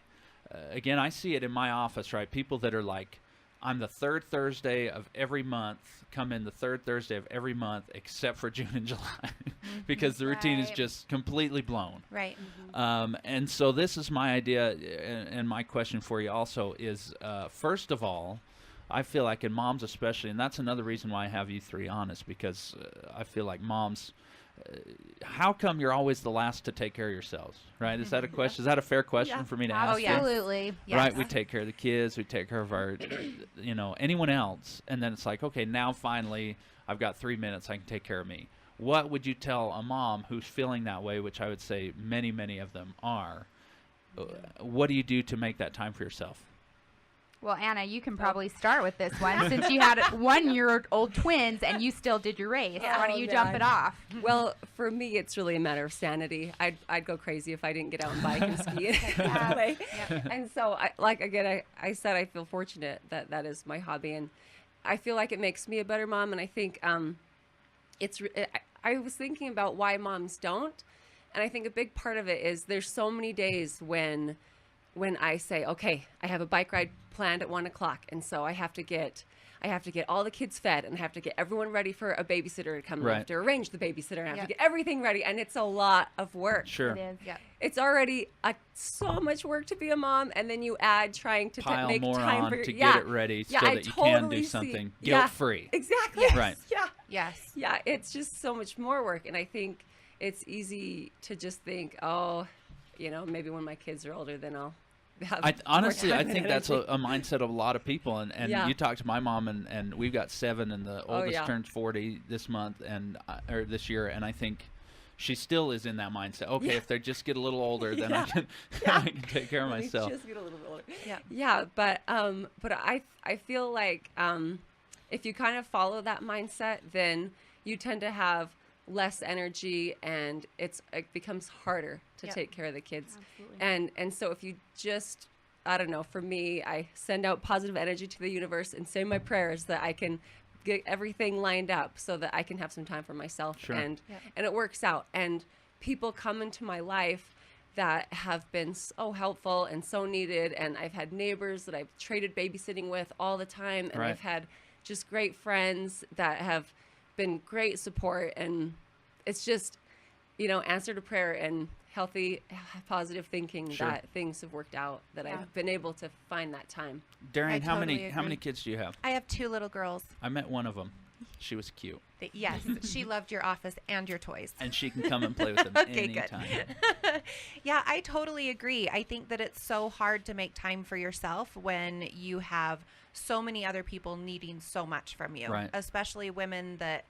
I see it in my office, right? People that are like, I'm the third Thursday of every month, come in the third Thursday of every month except for June and July because the routine is Right. just completely blown. Right. And so this is my idea, and my question for you also is, first of all, I feel like in moms especially, and that's another reason why I have you three on, is because I feel like moms, how come you're always the last to take care of yourselves, right? Is that a question? Is that a fair question Yeah. for me to ask? you? Absolutely. Yes. Right, we take care of the kids, we take care of our, you know, anyone else, and then it's like, okay, now finally I've got 3 minutes, I can take care of me. What would you tell a mom who's feeling that way, which I would say many, many of them are? What do you do to make that time for yourself? Well, Anna, you can probably start with this one since you had 1-year-old twins and you still did your race. Why don't you jump it off? Well, for me, it's really a matter of sanity. I'd go crazy if I didn't get out and bike and ski and play. And so, I said I feel fortunate that that is my hobby, and I feel like it makes me a better mom. And I think I was thinking about why moms don't, and I think a big part of it is there's so many days when I say, okay, I have a bike ride planned at 1 o'clock, and so I have to get all the kids fed, and I have to get everyone ready for a babysitter to come. And I Right. have to arrange the babysitter, and I have to get everything ready, and it's a lot of work. Sure. It is. Yeah. It's already so much work to be a mom, and then you add trying to Pile make more time on for to yeah. get it ready Yeah, so I that you can totally do see- something yeah, guilt-free. Exactly. Yes. Right. Yeah. Yes. Yeah, it's just so much more work, and I think it's easy to just think, oh, you know, maybe when my kids are older, then I'll have Honestly, more I time think and that's energy. a mindset of a lot of people. And Yeah. you talk to my mom, and we've got 7, and the Oh, oldest yeah. turns 40 this month or this year, and I think she still is in that mindset. Okay, Yeah. if they just get a little older, then Yeah. I can take care of Let me myself. Just get a little bit older. Yeah. Yeah, but I feel like if you kind of follow that mindset, then you tend to have less energy, and it becomes harder to Yep. take care of the kids. Absolutely. And so if you just, I don't know, for me, I send out positive energy to the universe and say my prayers that I can get everything lined up so that I can have some time for myself. Sure. And Yep. and it works out. And people come into my life that have been so helpful and so needed. And I've had neighbors that I've traded babysitting with all the time. And Right. I've had just great friends that have been great support. And it's just, answer to prayer and healthy, positive thinking Sure. that things have worked out, that Yeah. I've been able to find that time. Darien, I how totally many agree. kids do you have? I have 2 little girls. I met one of them. She was cute, Yes, she loved your office and your toys. and she can come and play with them Okay, good. anytime. Yeah, I totally agree. I think that it's so hard to make time for yourself when you have so many other people needing so much from you. Right. Especially women that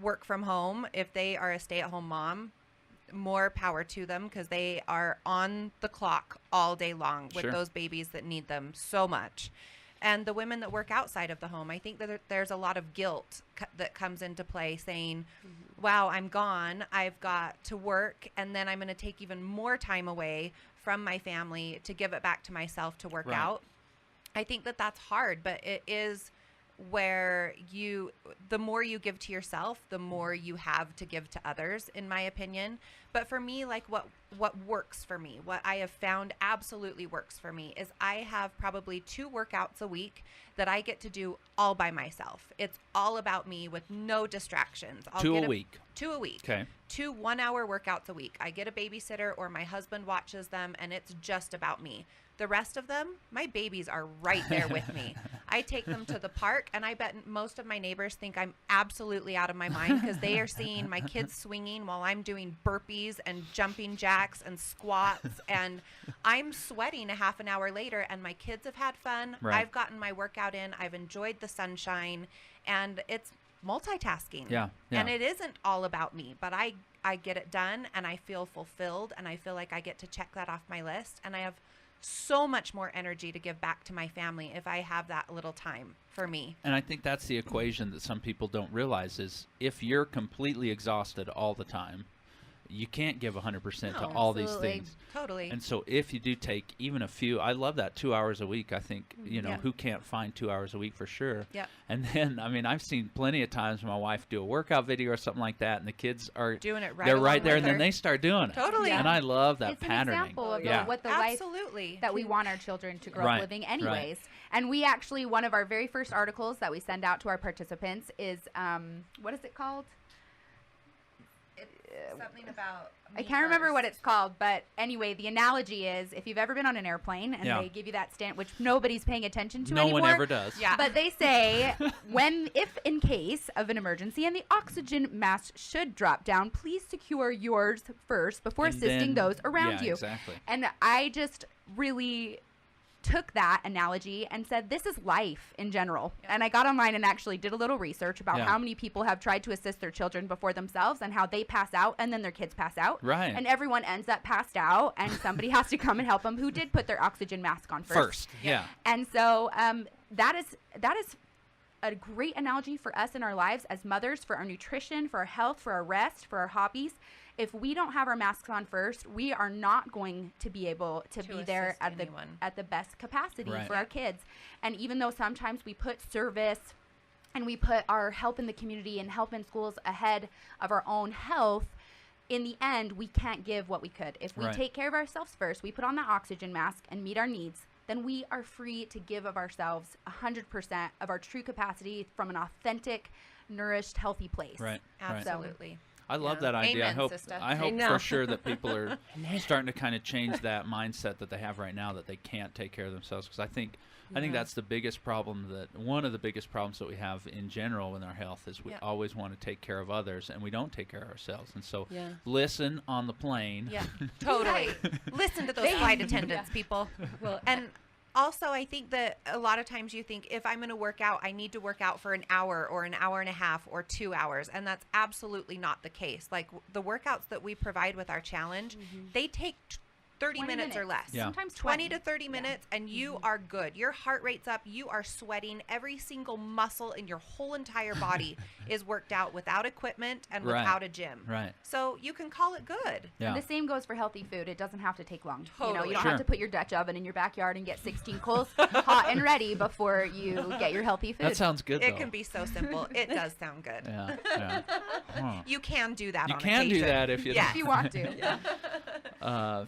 work from home, if they are a stay-at-home mom, more power to them, because they are on the clock all day long with Sure. those babies that need them so much. And the women that work outside of the home, I think that there's a lot of guilt that comes into play, saying, wow, I'm gone, I've got to work, and then I'm going to take even more time away from my family to give it back to myself to work Right. out. I think that that's hard, but it is where the more you give to yourself, the more you have to give to others, in my opinion. But for me, like what works for me, what I have found absolutely works for me, is I have probably 2 workouts a week that I get to do all by myself. It's all about me with no distractions. I'll 2 get a week. 2 a week. Okay. 2 1-hour workouts a week. I get a babysitter or my husband watches them, and it's just about me. The rest of them, my babies are right there with me. I take them to the park, and I bet most of my neighbors think I'm absolutely out of my mind, because they are seeing my kids swinging while I'm doing burpees and jumping jacks and squats, and I'm sweating a half an hour later, and my kids have had fun. Right. I've gotten my workout in. I've enjoyed the sunshine, and it's multitasking. Yeah, And yeah. it isn't all about me, but I get it done, and I feel fulfilled, and I feel like I get to check that off my list, and I have so much more energy to give back to my family if I have that little time for me. And I think that's the equation that some people don't realize is if you're completely exhausted all the time, you can't give 100% to No, all these absolutely. things. Totally. And so if you do take even a few, I love that 2 hours a week. I think, Yeah. who can't find 2 hours a week for sure. Yep. And then, I've seen plenty of times my wife do a workout video or something like that, and the kids are Doing it right they're along right there, with and then her. they start doing it. Totally. And I love that It's an patterning. example of Yeah. what the life Absolutely. that we want our children to grow Right, up living right. anyways. And we actually, one of our very first articles that we send out to our participants is, what is it called? Something about I can't remember what it's called, but anyway, the analogy is if you've ever been on an airplane and Yeah. they give you that stand, which nobody's paying attention to No anymore. one ever does. Yeah. But they say, if in case of an emergency and the oxygen mask should drop down, please secure yours first before And assisting then- those around yeah, you. exactly. And I just really took that analogy and said, this is life in general. And I got online and actually did a little research about Yeah. how many people have tried to assist their children before themselves and how they pass out and then their kids pass out. Right. And everyone ends up passed out and somebody has to come and help them who did put their oxygen mask on first. Yeah. And so that is a great analogy for us in our lives as mothers, for our nutrition, for our health, for our rest, for our hobbies. If we don't have our masks on first, we are not going to be able to be there assist at anyone. the best capacity Right. for our kids. And even though sometimes we put service and we put our help in the community and help in schools ahead of our own health, in the end, we can't give what we could. If we Right. take care of ourselves first, we put on that oxygen mask and meet our needs, then we are free to give of ourselves 100% of our true capacity from an authentic, nourished, healthy place. Right. Right. Absolutely. I love Yeah. that idea. Amen, sister. I I hope know. for sure that people are starting to kind of change that mindset that they have right now that they can't take care of themselves. Because I think that's the biggest problem one of the biggest problems that we have in general in our health is we Yeah. always want to take care of others and we don't take care of ourselves. And so Yeah. listen on the plane. Yeah, totally. Listen to those flight attendants, people. Well, And also, I think that a lot of times you think if I'm going to work out, I need to work out for an hour or an hour and a half or 2 hours. And that's absolutely not the case. Like the workouts that we provide with our challenge, they take 30 20 minutes or less. Yeah. Sometimes 20 to 30 minutes, and you are good. Your heart rate's up. You are sweating. Every single muscle in your whole entire body is worked out without equipment and Right. without a gym. Right. So you can call it good. Yeah. And the same goes for healthy food. It doesn't have to take long. You know, Totally. you don't Sure. have to put your Dutch oven in your backyard and get 16 coals hot and ready before you get your healthy food. That sounds good, It though. can be so simple. It does sound good. Yeah. Yeah. Huh. You can do that You on can do occasion. that if you Yeah. if you want to.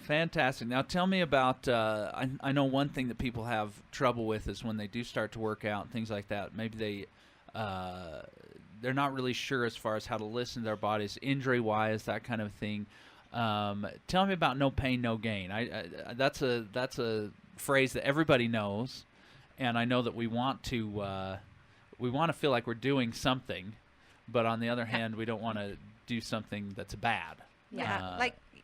Fantastic. Now tell me about, I know one thing that people have trouble with is when they do start to work out and things like that. Maybe they're not really sure as far as how to listen to their bodies, injury-wise, that kind of thing. Tell me about no pain, no gain. That's a phrase that everybody knows, and I know that we want to feel like we're doing something, but on the other hand, we don't want to do something that's bad. Yeah.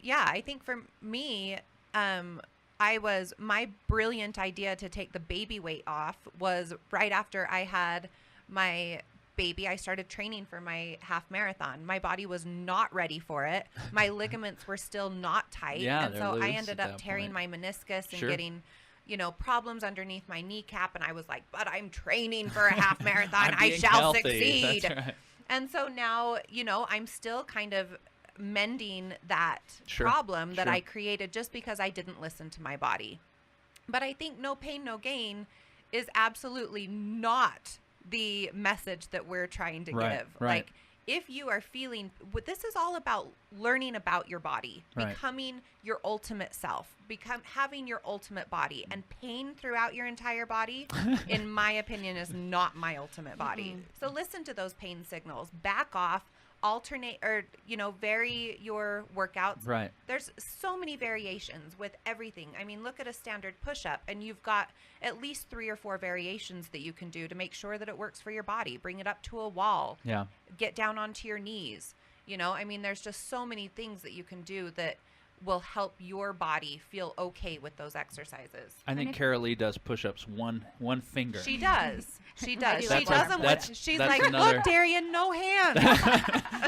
I think for me, my brilliant idea to take the baby weight off was right after I had my baby. I started training for my half marathon. My body was not ready for it. My ligaments were still not tight. Yeah, and they're so I loose ended at up that tearing point. my meniscus and Sure. getting, problems underneath my kneecap. And I was like, but I'm training for a half marathon. I'm I being shall healthy. succeed. That's right. And so now, I'm still kind of mending that Sure, problem that sure. I created just because I didn't listen to my body. But I think no pain, no gain is absolutely not the message that we're trying to Right, give. right. Like, if you are feeling, this is all about learning about your body, Right. becoming your ultimate self, having your ultimate body, and pain throughout your entire body, in my opinion, is not my ultimate body. So listen to those pain signals, back off, alternate, or, vary your workouts. Right. There's so many variations with everything. I mean, look at a standard push-up, and you've got at least 3 or 4 variations that you can do to make sure that it works for your body. Bring it up to a wall. Yeah. Get down onto your knees. There's just so many things that you can do that will help your body feel okay with those exercises. I think Caralee does push-ups one finger. She does. She does. do She like does that. them That's- with, she's that's like, another- look, Darien, no hands.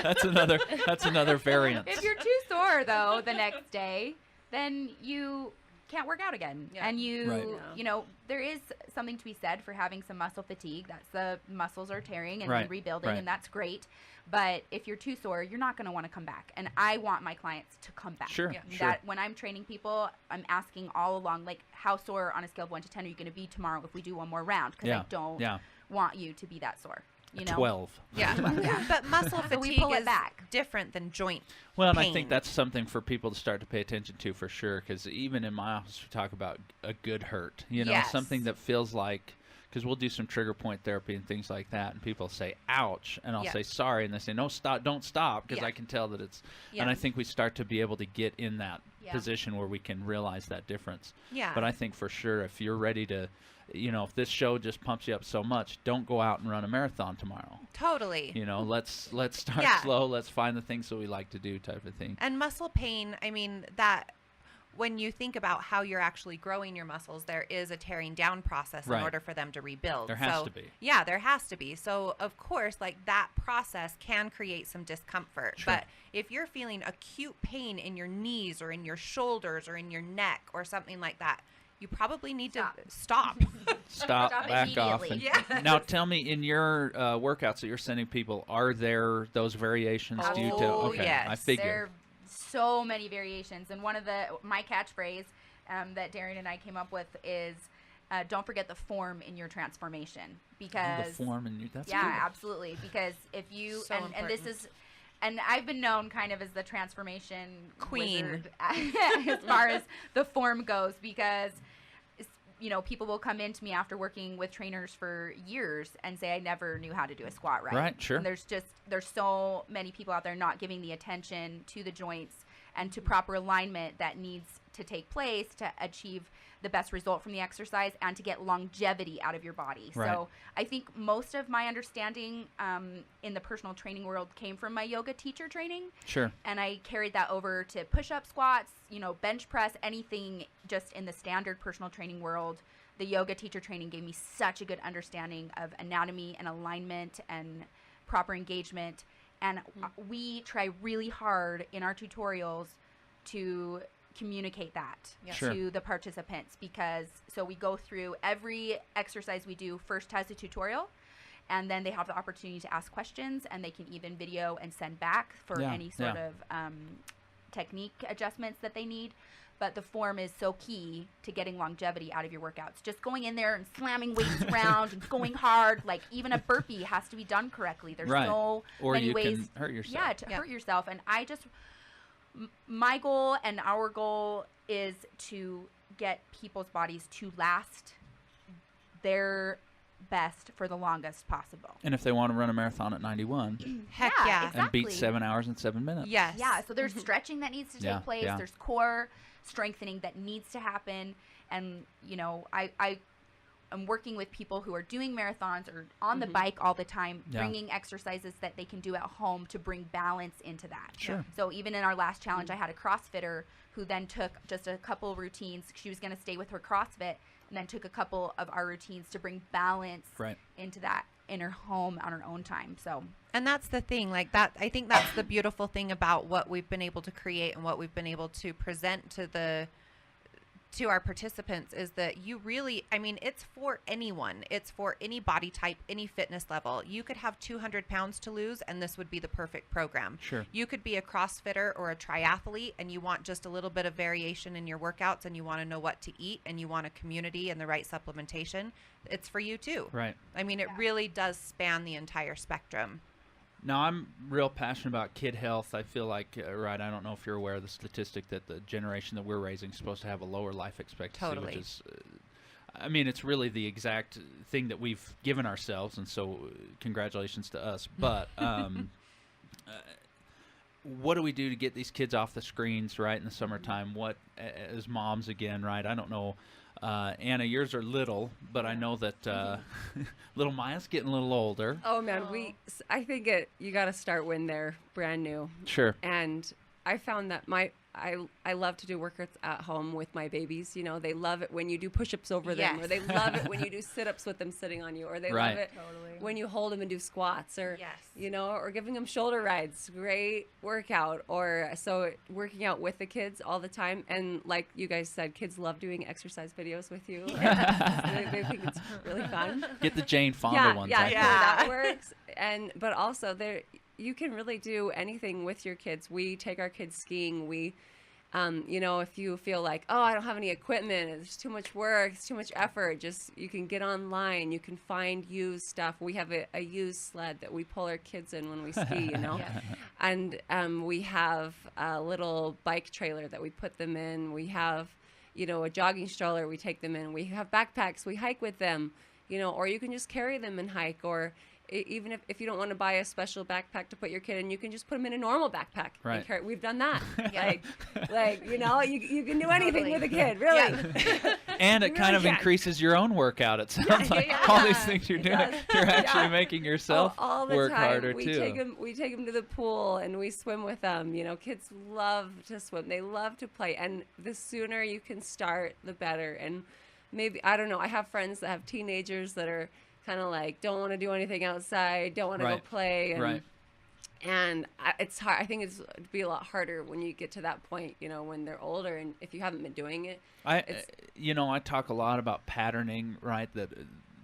That's another variant. If you're too sore though the next day, then you can't work out again. Yeah. And Right. there is something to be said for having some muscle fatigue. That's the muscles are tearing and Right, rebuilding, right. and that's great. But if you're too sore, you're not going to want to come back. And I want my clients to come back. Sure, Yeah. sure. That when I'm training people, I'm asking all along, like, how sore on a scale of 1 to 10 are you going to be tomorrow if we do one more round? Because Yeah, I don't yeah. want you to be that sore. You know? 12. Yeah. But muscle So we fatigue pull it is back. different than joint Well, and I pain. think that's something for people to start to pay attention to for sure, because even in my office, we talk about a good hurt, Yes. something that feels like, because we'll do some trigger point therapy and things like that, and people say, ouch, and I'll Yeah. say, sorry, and they say, no, stop, don't stop, because Yeah. I can tell that it's, Yeah. and I think we start to be able to get in that Yeah. position where we can realize that difference. Yeah. But I think for sure, if you're ready to, if this show just pumps you up so much, don't go out and run a marathon tomorrow. Totally. Let's start Yeah. slow. Let's find the things that we like to do, type of thing. And muscle pain, I mean, that when you think about how you're actually growing your muscles, there is a tearing down process Right. in order for them to rebuild. There has to be. Yeah, there has to be. So, of course, that process can create some discomfort. Sure. But if you're feeling acute pain in your knees or in your shoulders or in your neck or something like that, you probably need to stop. Stop, Stop back off. And immediately. Yes. Now, tell me, in your workouts that you're sending people, are there those variations due to? Oh, Okay, yes. I There figured. are so many variations, and one of my catchphrase that Darien and I came up with is, "Don't forget the form in your transformation." Because The form and that's yeah, good. absolutely. Because if you So and this important. is, and I've been known kind of as the transformation Queen. wizard as far as the form goes, because people will come in to me after working with trainers for years and say, I never knew how to do a squat right. Right, sure. And there's so many people out there not giving the attention to the joints and to proper alignment that needs to take place to achieve the best result from the exercise and to get longevity out of your body. Right. So I think most of my understanding in the personal training world came from my yoga teacher training. Sure. And I carried that over to push-up squats, bench press, anything just in the standard personal training world. The yoga teacher training gave me such a good understanding of anatomy and alignment and proper engagement. And we try really hard in our tutorials to communicate that Yeah. Sure. to the participants, because so we go through every exercise we do first has a tutorial, and then they have the opportunity to ask questions, and they can even video and send back for Yeah, any sort yeah. of technique adjustments that they need. But the form is so key to getting longevity out of your workouts. Just going in there and slamming weights around and going hard, like even a burpee has to be done correctly. There's Right. so Or many you ways. can hurt yourself. Yeah, to Yeah. hurt yourself. And I just, my goal and our goal is to get people's bodies to last their best for the longest possible. And if they want to run a marathon at 91 Heck Yeah, yeah. exactly. and beat 7 hours and 7 minutes. Yes. Yeah, so there's stretching that needs to take Yeah, place. yeah. There's core strengthening that needs to happen. And, you know, I'm working with people who are doing marathons or on the bike all the time, Yeah. bringing exercises that they can do at home to bring balance into that. Sure. So even in our last challenge, I had a CrossFitter who then took just a couple routines. She was going to stay with her CrossFit, and then took a couple of our routines to bring balance Right. into that in her home on her own time. So And that's the thing, like that, I think that's the beautiful thing about what we've been able to create and what we've been able to present to our participants is that you really, I mean, it's for anyone. It's for any body type, any fitness level. You could have 200 pounds to lose, and this would be the perfect program. Sure. You could be a CrossFitter or a triathlete, and you want just a little bit of variation in your workouts, and you want to know what to eat, and you want a community and the right supplementation. It's for you too. Right. I mean, it really does span the entire spectrum. Now, I'm real passionate about kid health. I feel like, right, I don't know if you're aware of the statistic that the generation that we're raising is supposed to have a lower life expectancy. Totally. Which is, I mean, it's really the exact thing that we've given ourselves, and so congratulations to us. But what do we do to get these kids off the screens, right, in the summertime? What, as moms, again, right, I don't know. Anna, yours are little, but I know that little Maya's getting a little older. Oh man, I think you got to start when they're brand new. Sure. And I found that I love to do workouts at home with my babies. You know, they love it when you do push-ups over them, or Yes. they love it when you do sit-ups with them sitting on you, or they Right. love it when you hold them and do squats, or Yes. you know, or giving them shoulder rides. Great workout. Or so working out with the kids all the time. And like you guys said, kids love doing exercise videos with you. they think it's really fun. Get the Jane Fonda ones. I think. That works. But also you can really do anything with your kids. We take our kids skiing. We, you know, if you feel like, oh, I don't have any equipment, it's too much work, it's too much effort, you can get online, you can find used stuff. We have a used sled that we pull our kids in when we ski, you know, and we have a little bike trailer that we put them in. We have, you know, a jogging stroller we take them in. We have backpacks, we hike with them, you know, or you can just carry them and hike, or even if you don't want to buy a special backpack to put your kid in, you can just put them in a normal backpack. Right. We've done that. like, you know, you can do anything with a kid, really. Yeah. And it You kind really of can. increases your own workout. It sounds like all these things you're doing, you're actually making yourself all the work time. harder we too. We take them to the pool and we swim with them. You know, kids love to swim. They love to play. And the sooner you can start, the better. And maybe, I don't know, I have friends that have teenagers that are kind of like, don't want to do anything outside, don't want to go Right. play. And, Right. And it's hard. I think it'd be a lot harder when you get to that point, you know, when they're older, and if you haven't been doing it. I talk a lot about patterning, right? That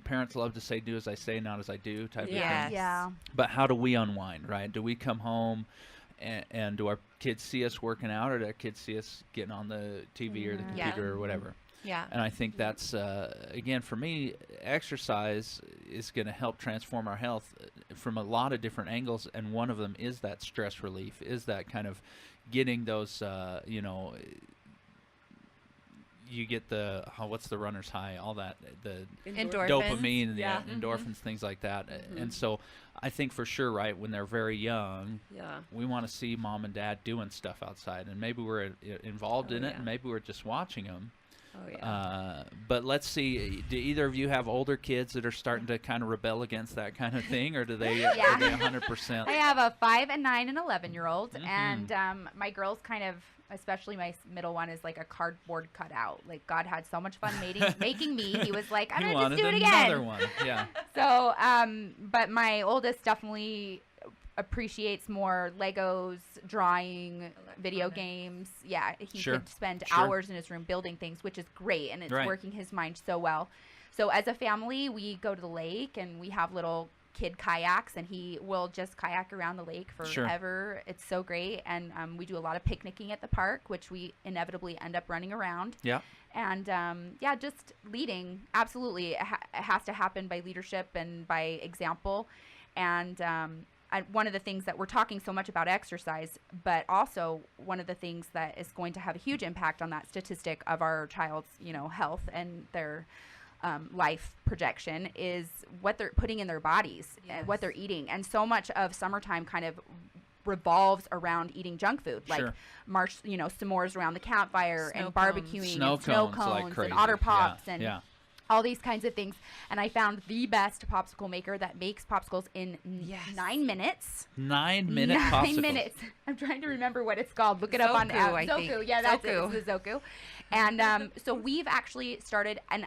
parents love to say, do as I say, not as I do type of Yes. thing. yeah. But how do we unwind, right? Do we come home and do our kids see us working out, or do our kids see us getting on the TV or the Yeah. computer or whatever? Yeah. And I think that's, again, for me, exercise is going to help transform our health from a lot of different angles. And one of them is that stress relief, is that kind of getting those, you get what's the runner's high, all that, the Endorphins. dopamine, the Yeah. endorphins, things like that. And so I think for sure, right, when they're very young, Yeah. we want to see mom and dad doing stuff outside. And maybe we're involved in it, yeah. and maybe we're just watching them. Oh, yeah. But let's see, do either of you have older kids that are starting to kind of rebel against that kind of thing, or do they, are they 100%? I have a 5 and 9 and 11-year-old, Mhm. and my girls kind of, especially my middle one, is like a cardboard cutout. Like, God had so much fun making me. He was like, I'm He gonna just wanted do it another again. one, yeah. So, but my oldest definitely appreciates more Legos, drawing, video games. Yeah, he Sure. could spend Sure. hours in his room building things, which is great, and it's Right. working his mind so well. So as a family, we go to the lake, and we have little kid kayaks, and he will just kayak around the lake Sure. forever. It's so great. And we do a lot of picnicking at the park, which we inevitably end up running around. Yeah. And yeah, just leading. Absolutely. It has to happen by leadership and by example. And one of the things that we're talking so much about exercise, but also one of the things that is going to have a huge impact on that statistic of our child's, health and their life projection is what they're putting in their bodies, and what they're eating. And so much of summertime kind of revolves around eating junk food, like Sure. s'mores around the campfire Snow and cones. barbecuing Snow and snow cones like cones crazy. and otter Yeah, pops and yeah. all these kinds of things. And I found the best popsicle maker that makes popsicles in Yes. 9 minutes. 9-minute 9 popsicles. minutes. I'm trying to remember what it's called. Look it up on Zoku, I Zoku. think. Yeah, that's Zoku. it. It's the Zoku. And so we've actually started, and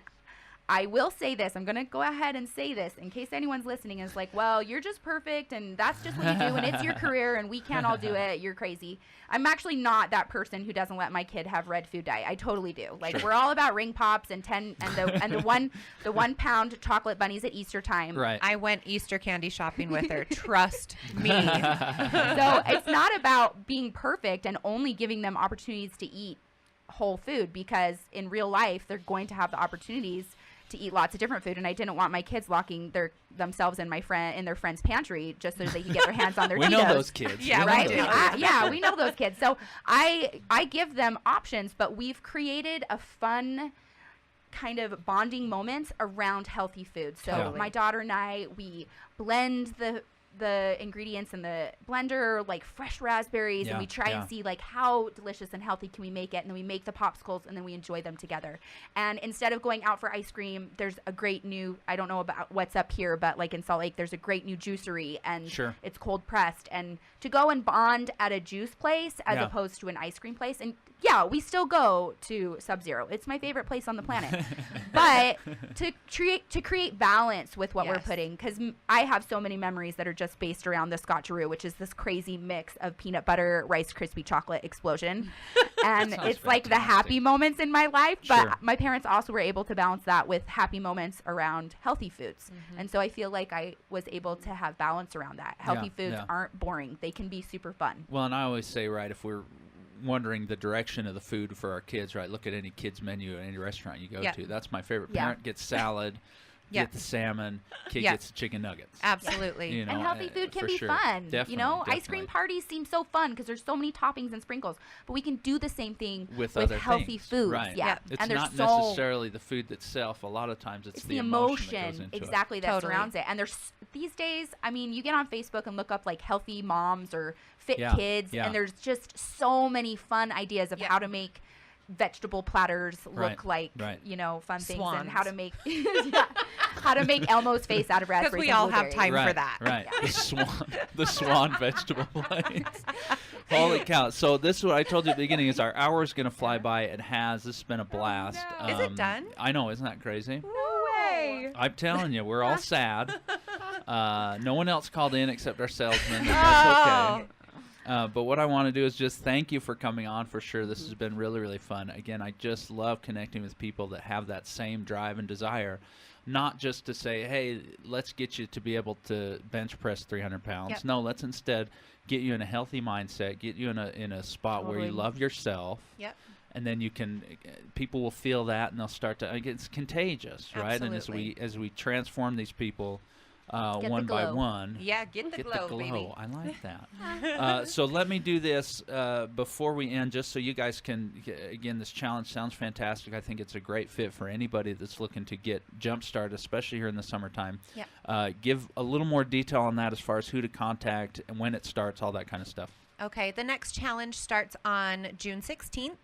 I will say this. I'm going to go ahead and say this in case anyone's listening and is like, well, you're just perfect and that's just what you do and it's your career and we can't all do it. You're crazy. I'm actually not that person who doesn't let my kid have red food dye. I totally do. Like, we're all about ring pops and the 1 pound chocolate bunnies at Easter time. Right. I went Easter candy shopping with her. Trust me. So it's not about being perfect and only giving them opportunities to eat whole food, because in real life they're going to have the opportunities to eat lots of different food, and I didn't want my kids locking themselves in their friend's pantry just so they can get their hands on their We Cheetos. know those kids. Yeah, We know Right? those kids. Yeah, we know those kids. So I give them options, but we've created a fun kind of bonding moments around healthy food. So Yeah. my daughter and I, we blend the ingredients in the blender, like fresh raspberries, Yeah, and we try yeah. and see like how delicious and healthy can we make it, and then we make the popsicles and then we enjoy them together. And instead of going out for ice cream, there's a great new, I don't know about what's up here, but like in Salt Lake there's a great new juicery, and Sure. it's cold pressed, and to go and bond at a juice place as Yeah. opposed to an ice cream place. And yeah, we still go to Sub-Zero. It's my favorite place on the planet. But to create balance with what we're Yes. putting, because I have so many memories that are just based around the Scotcheroo, which is this crazy mix of peanut butter, Rice Krispie chocolate explosion. And Sounds it's like the fantastic. happy moments in my life, but Sure. my parents also were able to balance that with happy moments around healthy foods. And so I feel like I was able to have balance around that. Healthy foods yeah. aren't boring. They can be super fun. Well, and I always say, right, if we're wondering the direction of the food for our kids, right, look at any kids menu at any restaurant you go Yeah. to. That's my favorite. Yeah. Parent gets salad, Yeah. get the salmon, kid Yeah. gets chicken nuggets. Absolutely. You know, And healthy food can for be sure. fun. Definitely, You know, ice cream definitely. parties seem so fun because there's so many toppings and sprinkles. But we can do the same thing with with other healthy things. foods. Right. Yeah. Yeah. It's And there's not so necessarily the food itself. A lot of times it's it's the the emotion that goes emotion into exactly that Totally. surrounds it. And there's these days, I mean, you get on Facebook and look up like healthy moms or fit Yeah, kids, yeah. and there's just so many fun ideas of Yeah. how to make vegetable platters look Right, like right. fun things, Swans. and how to make how to make Elmo's face out of Because raspberries. we and all have blueberries. time right, for that. Right. The swan vegetable plates. Holy cow. So this is what I told you at the beginning is our hour is going to fly by. It has. This has been a blast. no. Is it done? I know. Isn't that crazy? No way. I'm telling you, we're all sad. No one else called in except our salesman, and that's okay. But what I want to do is just thank you for coming on for sure. This has been really, really fun. Again, I just love connecting with people that have that same drive and desire, not just to say, hey, let's get you to be able to bench press 300 pounds. Yep. No, let's instead get you in a healthy mindset, get you in a spot where you Totally. love yourself. Yep. And then you can, people will feel that, and they'll start to. It's contagious, right? And Absolutely. as we transform these people, Get the one by glow. one, Yeah, get the glow, baby. I like that. So let me do this before we end, just so you guys can. Again, this challenge sounds fantastic. I think it's a great fit for anybody that's looking to get jump started, especially here in the summertime. Yep. Give a little more detail on that as far as who to contact and when it starts, all that kind of stuff. Okay, the next challenge starts on June 16th.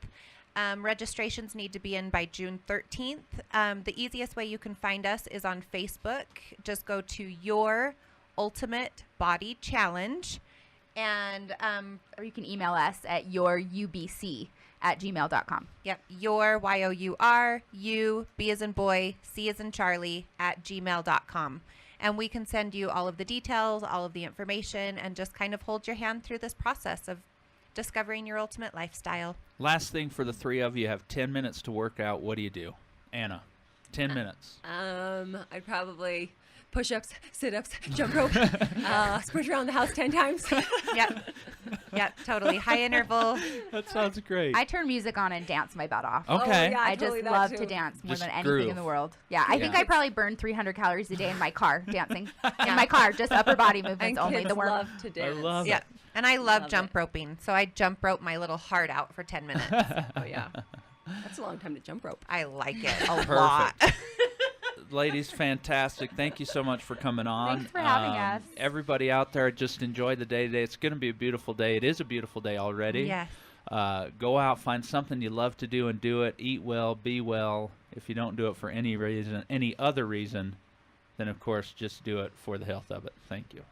Registrations need to be in by June 13th. The easiest way you can find us is on Facebook. Just go to Your Ultimate Body Challenge. And, Or you can email us at yourubc@gmail.com. yep, your, Y-O-U-R, U, B as in boy, C as in Charlie, @gmail.com. and we can send you all of the details, all of the information, and just kind of hold your hand through this process of discovering your ultimate lifestyle. Last thing for the three of you, have 10 minutes to work out. What do you do? Anna, 10 minutes. I'd probably push-ups, sit-ups, jump rope, sprint around the house 10 times. Yep, totally. High interval. That sounds great. I turn music on and dance my butt off. Okay. Oh, yeah, I totally just that love too. to dance more Just than anything groove. in the world. Yeah, I think Yeah. I probably burn 300 calories a day in my car dancing. In my car, just upper body movements And only. kids The work. love to dance. love Yeah. And I love Love jump it. roping, so I jump rope my little heart out for 10 minutes. Oh, yeah. That's a long time to jump rope. I like it a lot. Ladies, fantastic. Thank you so much for coming on. Thanks for having us. Everybody out there, just enjoy the day today. It's going to be a beautiful day. It is a beautiful day already. Yes. Go out, find something you love to do and do it. Eat well, be well. If you don't do it for any reason, any other reason, then of course just do it for the health of it. Thank you.